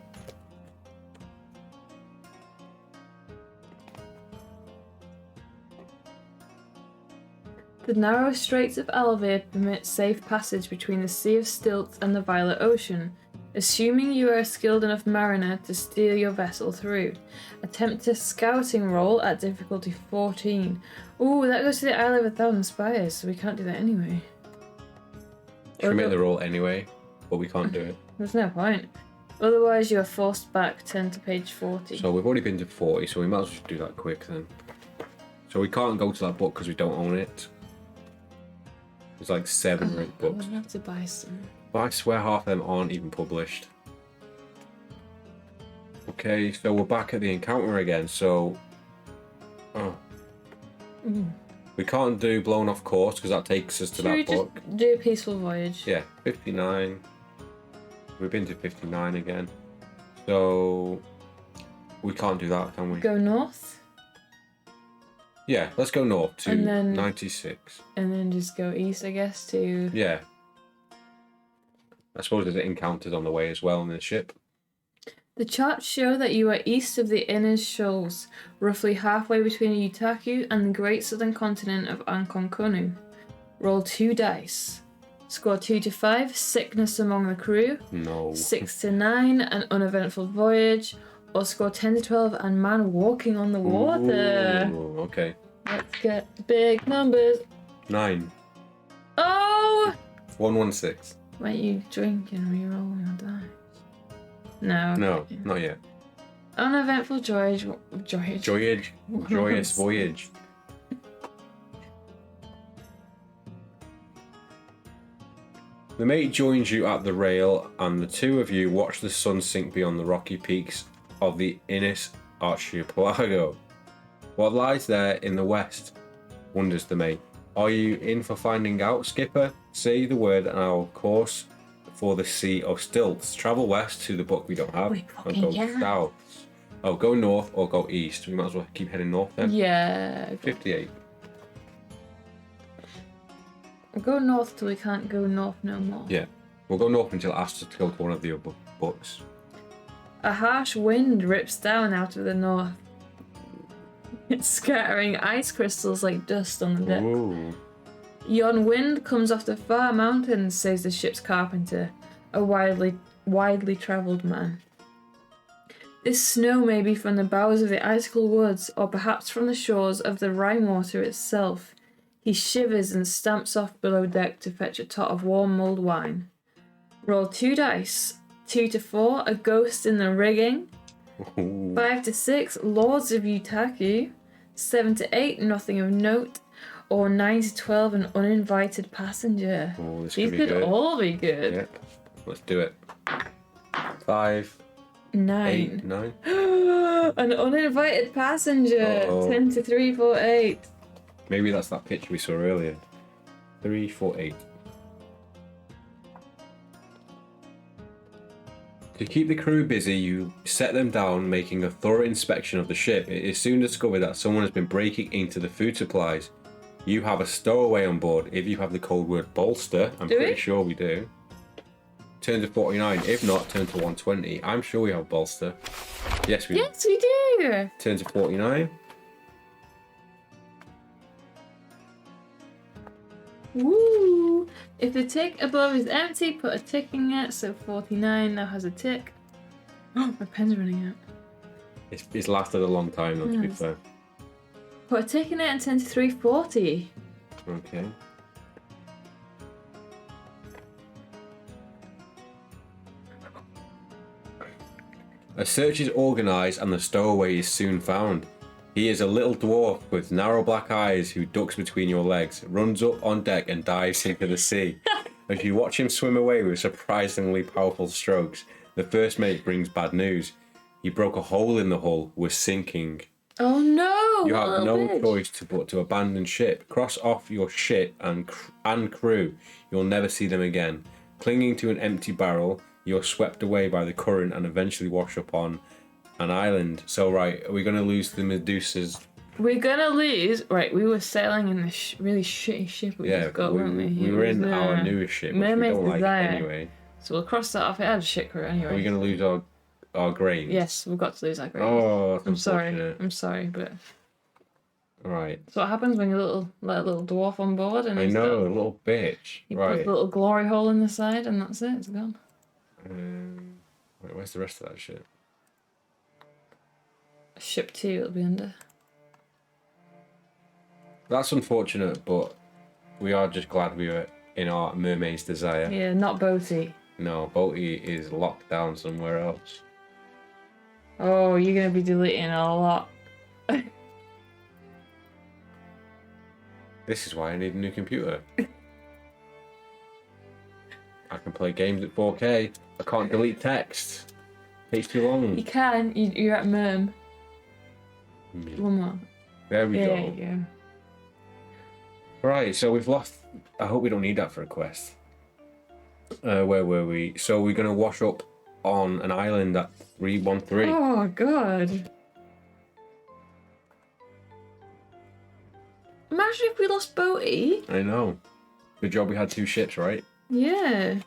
The narrow straits of Alvear permit safe passage between the Sea of Stilts and the Violet Ocean. Assuming you are a skilled enough mariner to steer your vessel through. Attempt a scouting roll at difficulty 14. Ooh, that goes to the Isle of 1,000 Spires, so we can't do that anyway. Should we make the roll anyway? But we can't do it. There's no point. Otherwise, you are forced back. Turn to page 40. So we've already been to 40, so we might as well do that quick then. So we can't go to that book because we don't own it. There's like 7 red books. We'll have to buy some. But I swear half of them aren't even published. Okay, so we're back at the encounter again, so... We can't do Blown Off Course because that takes us to that book. Just do a peaceful voyage? Yeah, 59. We've been to 59 again. So... We can't do that, can we? Go north? Yeah, let's go north to And then- 96. And then just go east, I guess, to... Yeah. I suppose there's encounters on the way as well in the ship. The charts show that you are east of the Innis Shoals, roughly halfway between Utaku and the great southern continent of Ankonkonu. Roll 2 dice. Score 2 to 5, sickness among the crew. No. 6 to 9, an uneventful voyage. Or score 10 to 12, and man walking on the water. Ooh, okay. Let's get big numbers. 9. Oh! 116. Wait, you drinking, rerolling your dice? No. No, okay. not yet. Uneventful voyage. Joyous voyage. The mate joins you at the rail, and the two of you watch the sun sink beyond the rocky peaks of the Inis Archipelago. What lies there in the west? Wonders the mate. Are you in for finding out, skipper? Say the word and I'll course for the Sea of Stilts. Travel west to the book we don't have, and go south. Oh, go north or go east. We might as well keep heading north then. Yeah. 58. We'll go north till we can't go north no more. Yeah. We'll go north until asked to go to one of the other books. A harsh wind rips down out of the north. It's scattering ice crystals like dust on the deck. Ooh. Yon wind comes off the far mountains, says the ship's carpenter, a widely travelled man. This snow may be from the boughs of the icicle woods, or perhaps from the shores of the Rhine water itself. He shivers and stamps off below deck to fetch a tot of warm mulled wine. Roll 2 dice. 2 to 4, a ghost in the rigging. Ooh. 5 to 6, Lords of Utaku. 7 to 8, nothing of note. Or 9 to 12, an uninvited passenger. Oh, this These could be could good. all be good. Yep. Let's do it. 5, 9. 8, 9. An uninvited passenger. Uh-oh. 10 to 3, 4, 8. Maybe that's that picture we saw earlier. 3, 4, 8. To keep the crew busy, you set them down, making a thorough inspection of the ship. It is soon discovered that someone has been breaking into the food supplies. You have a stowaway on board. If you have the code word bolster, I'm Do we? pretty sure we do. Turn to 49. If not, turn to 120. I'm sure we have bolster. Yes, we Yes, we do. Turn to 49. Woo! If the tick above is empty, put a tick in it. So 49 now has a tick. Oh, my pen's running out. It's lasted a long time, though, to be Yes. fair. Put a tick in it and turn to 340. Okay. A search is organised and the stowaway is soon found. He is a little dwarf with narrow black eyes who ducks between your legs, runs up on deck and dives into the sea. As you watch him swim away with surprisingly powerful strokes, the first mate brings bad news. He broke a hole in the hull, was sinking. Oh no! You have little no bitch. choice but to abandon ship. Cross off your ship and crew. You'll never see them again. Clinging to an empty barrel, you're swept away by the current and eventually wash up on an island. So, right, are we going to lose the Medusas? We're gonna lose. Right, we were sailing in this really shitty ship we just got, weren't we? We It were was in the our newest ship, which we Mermaid's don't like Desire. anyway. So we'll cross that off. It had a shit crew anyway. Are we going to lose our grains? Yes, we've got to lose our grains. Oh, that's I'm sorry. unfortunate. I'm sorry, but Right. so what happens when you let a little dwarf on board and I he's know, got- a little bitch. he puts Right. a little glory hole in the side and that's it. It's gone. Wait, where's the rest of that shit? Ship 2 it'll be under. That's unfortunate, but we are just glad we were in our Mermaid's Desire. Yeah, not boaty. No, Boaty is locked down somewhere else. Oh, you're gonna be deleting a lot. This is why I need a new computer. I can play games at 4K. I can't delete text. Takes too You long. can. You're at Merm. One more. There we Yeah, go. there you go. Right, so we've lost. I hope we don't need that for a quest. Where were we? So we're gonna wash up on an island at 313. Oh god. Imagine if we lost Boaty. I know. Good job we had 2 ships, right? Yeah.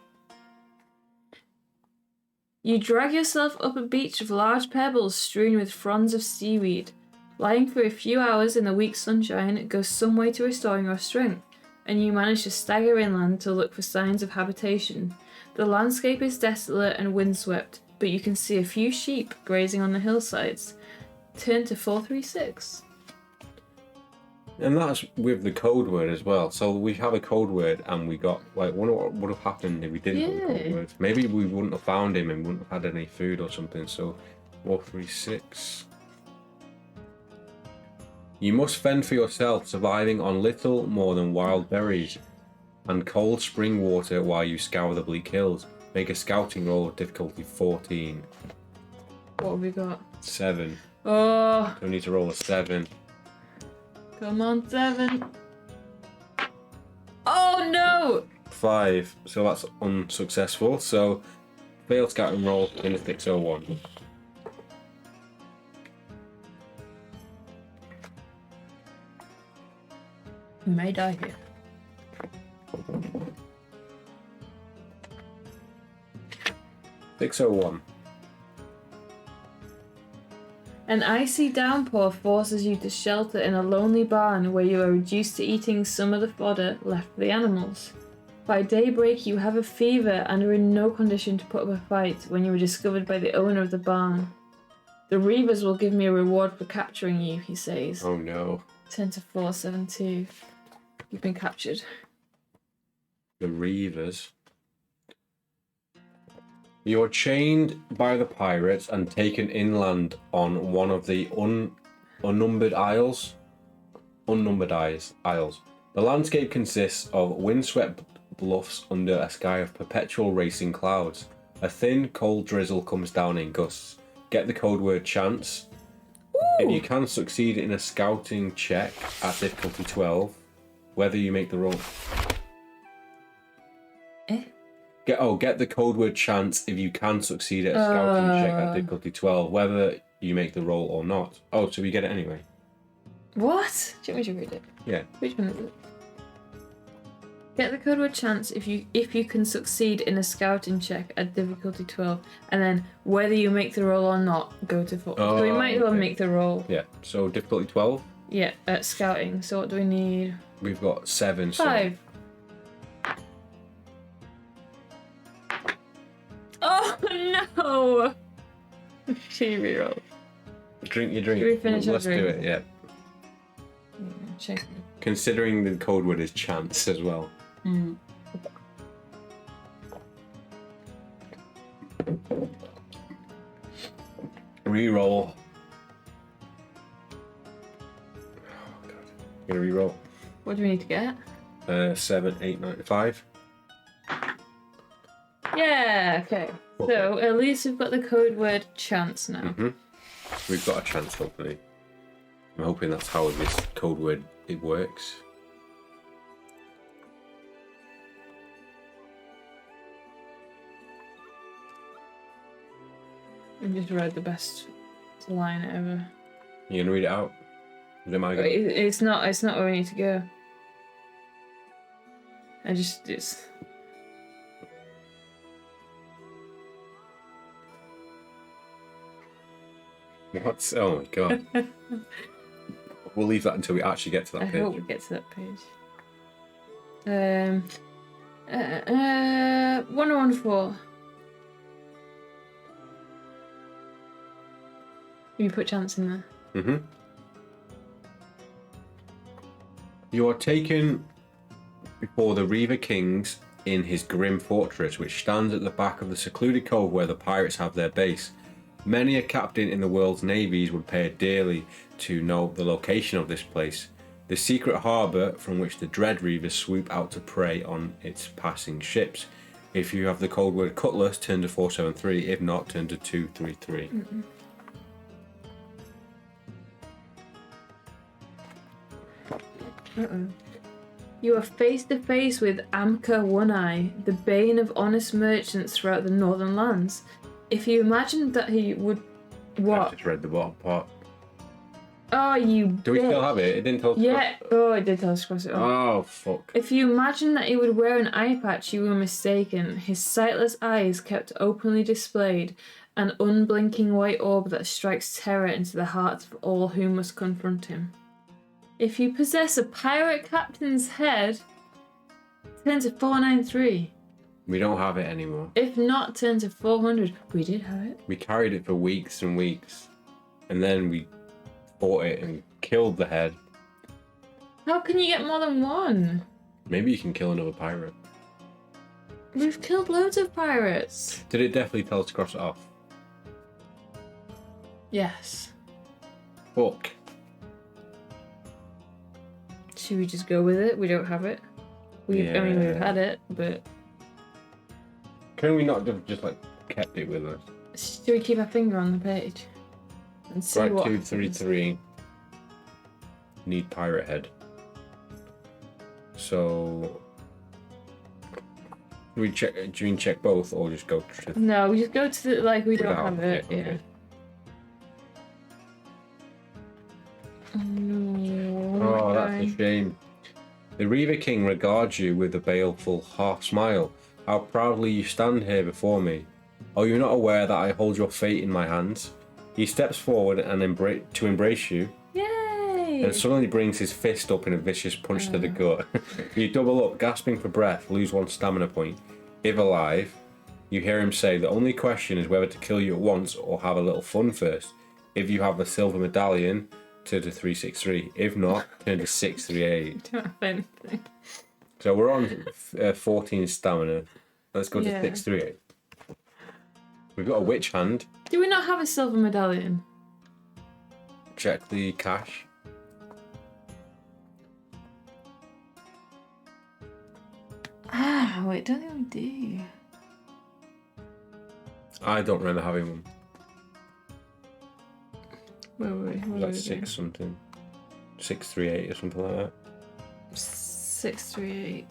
You drag yourself up a beach of large pebbles strewn with fronds of seaweed. Lying for a few hours in the weak sunshine goes some way to restoring your strength. and you manage to stagger inland to look for signs of habitation. The landscape is desolate and windswept, but you can see a few sheep grazing on the hillsides. Turn to 436. And that's with the code word as well. So we have a code word and we got, like, wonder what would have happened if we didn't have the code word. Maybe we wouldn't have found him and wouldn't have had any food or something. So 436. You must fend for yourself, surviving on little more than wild berries and cold spring water while you scour the bleak hills. Make a scouting roll of difficulty 14. What have we got? 7. Oh, So we need to roll a 7. come on, 7. Oh no! 5. So that's unsuccessful. So fail scouting roll in a 601. We may die here. $601. An icy downpour forces you to shelter in a lonely barn where you are reduced to eating some of the fodder left for the animals. By daybreak you have a fever and are in no condition to put up a fight when you are discovered by the owner of the barn. The Reavers will give me a reward for capturing you, he says. Oh no. Turn to 472. You've been captured. The Reavers. You're chained by the pirates and taken inland on one of the unnumbered isles. The landscape consists of windswept bluffs under a sky of perpetual racing clouds. A thin, cold drizzle comes down in gusts. Get the code word chance. Ooh. If you can succeed in a scouting check at difficulty 12, whether you make the roll. Get the code word chance if you can succeed at a scouting check at difficulty 12, whether you make the roll or not. Oh, so we get it anyway. What? Do you want me to read it? Yeah. Which one is it? Get the code word chance if you can succeed in a scouting check at difficulty 12, and then whether you make the roll or not, go to 4. So we might as well make the roll. Yeah. So difficulty 12. Yeah, at scouting. So what do we need? We've got 7. 5. Oh no! She reroll. Drink your drink. Should we finish our Let's drink? do it. Yeah. Check. Considering the code word is chance as well. Reroll. Oh god. I'm gonna reroll. What do we need to get? 7, 8, 9, 5. Yeah, okay. So at least we've got the code word chance now. We've got a chance, hopefully. I'm hoping that's how this code word it works. I just read the best line ever. You gonna read it out? It's not where we need to go. It's What? Oh my god. We'll leave that until we actually get to that page. I hope we get to that page. 114. You put chance in there. You are taken before the Reaver Kings in his grim fortress, which stands at the back of the secluded cove where the pirates have their base. Many a captain in the world's navies would pay dearly to know the location of this place, the secret harbour from which the dread Reavers swoop out to prey on its passing ships. If you have the code word cutlass, turn to 473. If not, turn to 233. You are face to face with Amka One-Eye, the bane of honest merchants throughout the northern lands. If you imagined that he would... What? I just read the bottom part. Oh, you Do we still have it? It didn't tell us. Yeah. Oh, it did tell us to cross it off. Oh, fuck. If you imagined that he would wear an eye patch, you were mistaken. His sightless eyes kept openly displayed, an unblinking white orb that strikes terror into the hearts of all who must confront him. If you possess a pirate captain's head, turn to 493. We don't have it anymore. If not, turn to 400. We did have it. We carried it for weeks and weeks. And then we fought it and killed the head. How can you get more than one? Maybe you can kill another pirate. We've killed loads of pirates. Did it definitely tell us to cross it off? Yes. Fuck. Should we just go with it? We don't have it. I mean, we've had it, but... Can we not have just, like, kept it with us? Should we keep our finger on the page? And see Right, what 233. Need pirate head. So... Do we check both or just go to... No, we just go to the, like, we don't Without, have it. yeah, okay. Oh, that's a shame. The Reaver King regards you with a baleful half smile. How proudly you stand here before me. Are you not aware that I hold your fate in my hands? He steps forward and to embrace you. Yay! And suddenly brings his fist up in a vicious punch to the gut. You double up, gasping for breath, lose one stamina point. If alive, you hear him say the only question is whether to kill you at once or have a little fun first. If you have the silver medallion, turn to 363. If not, turn to 638. Don't have anything. So we're on 14 stamina. Let's go to Yeah. 638. We've got a witch hand. Do we not have a silver medallion? Check the cache. Ah, wait, don't think we do. I don't remember having one. Where were we? What That's 6 something. 638 or something like that. 638.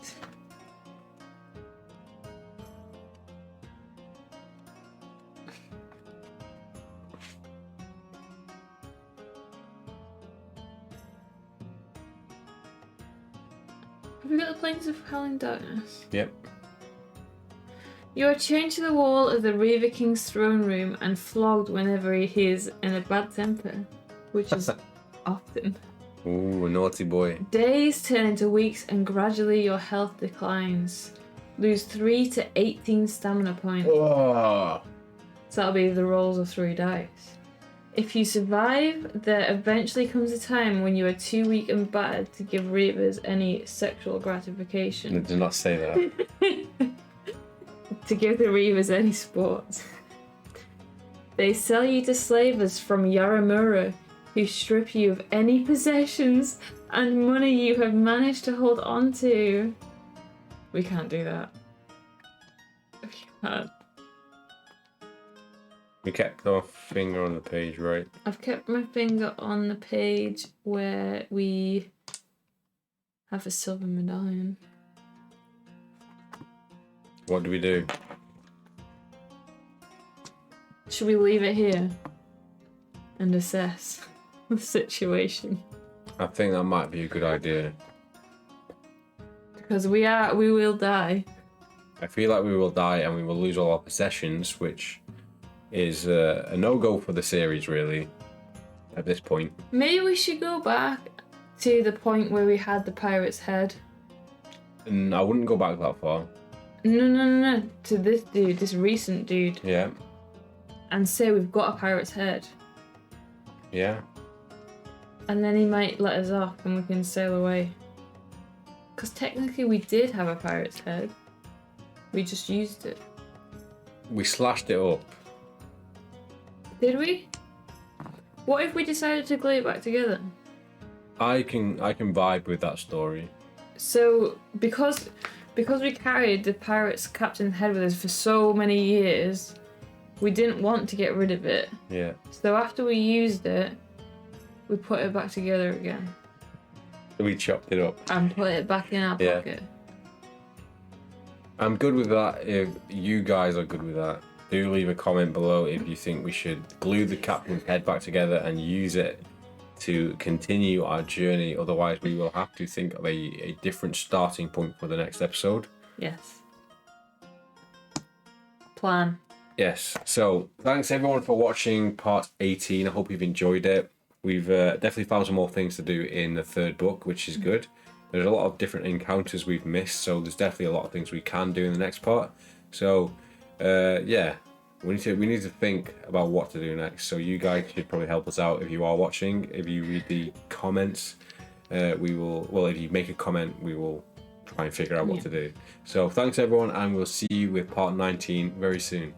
Have we got the Plains of Howling Darkness? Yep. You are chained to the wall of the Reaver King's throne room and flogged whenever he is in a bad temper, which is often. Ooh, a naughty boy. Days turn into weeks and gradually your health declines. Lose 3 to 18 stamina points. Oh. So that'll be the rolls of 3 dice. If you survive, there eventually comes a time when you are too weak and battered to give Reavers any sexual gratification. Did not say that. To give the Reavers any sport. They sell you to slavers from Yaramura, who strip you of any possessions and money you have managed to hold on to. We can't do that. We can't. We kept our finger on the page, right? I've kept my finger on the page where we have a silver medallion. What do we do? Should we leave it here and assess the situation? I think that might be a good idea. Because we will die. I feel like we will die and we will lose all our possessions, which is a no-go for the series, really, at this point. Maybe we should go back to the point where we had the pirate's head. And I wouldn't go back that far. No. To this dude, this recent dude. Yeah. And say we've got a pirate's head. Yeah. And then he might let us off and we can sail away. Because technically we did have a pirate's head. We just used it. We slashed it up. Did we? What if we decided to glue it back together? I can vibe with that story. So, because we carried the pirate's captain's head with us for so many years, we didn't want to get rid of it. Yeah. So after we used it, we put it back together again. We chopped it up. And put it back in our Yeah. pocket. I'm good with that if you guys are good with that. Do leave a comment below if you think we should glue the captain's head back together and use it to continue our journey. Otherwise, we will have to think of a different starting point for the next episode. Yes. Plan. Yes. So thanks everyone for watching part 18. I hope you've enjoyed it. We've definitely found some more things to do in the third book, which is good. there's a lot of different encounters we've missed, so there's definitely a lot of things we can do in the next part. So yeah, we need to think about what to do next. So you guys should probably help us out if you are watching. If you read the comments, we will, well, if you make a comment, we will try and figure out what to do. So thanks everyone, and we'll see you with part 19 very soon.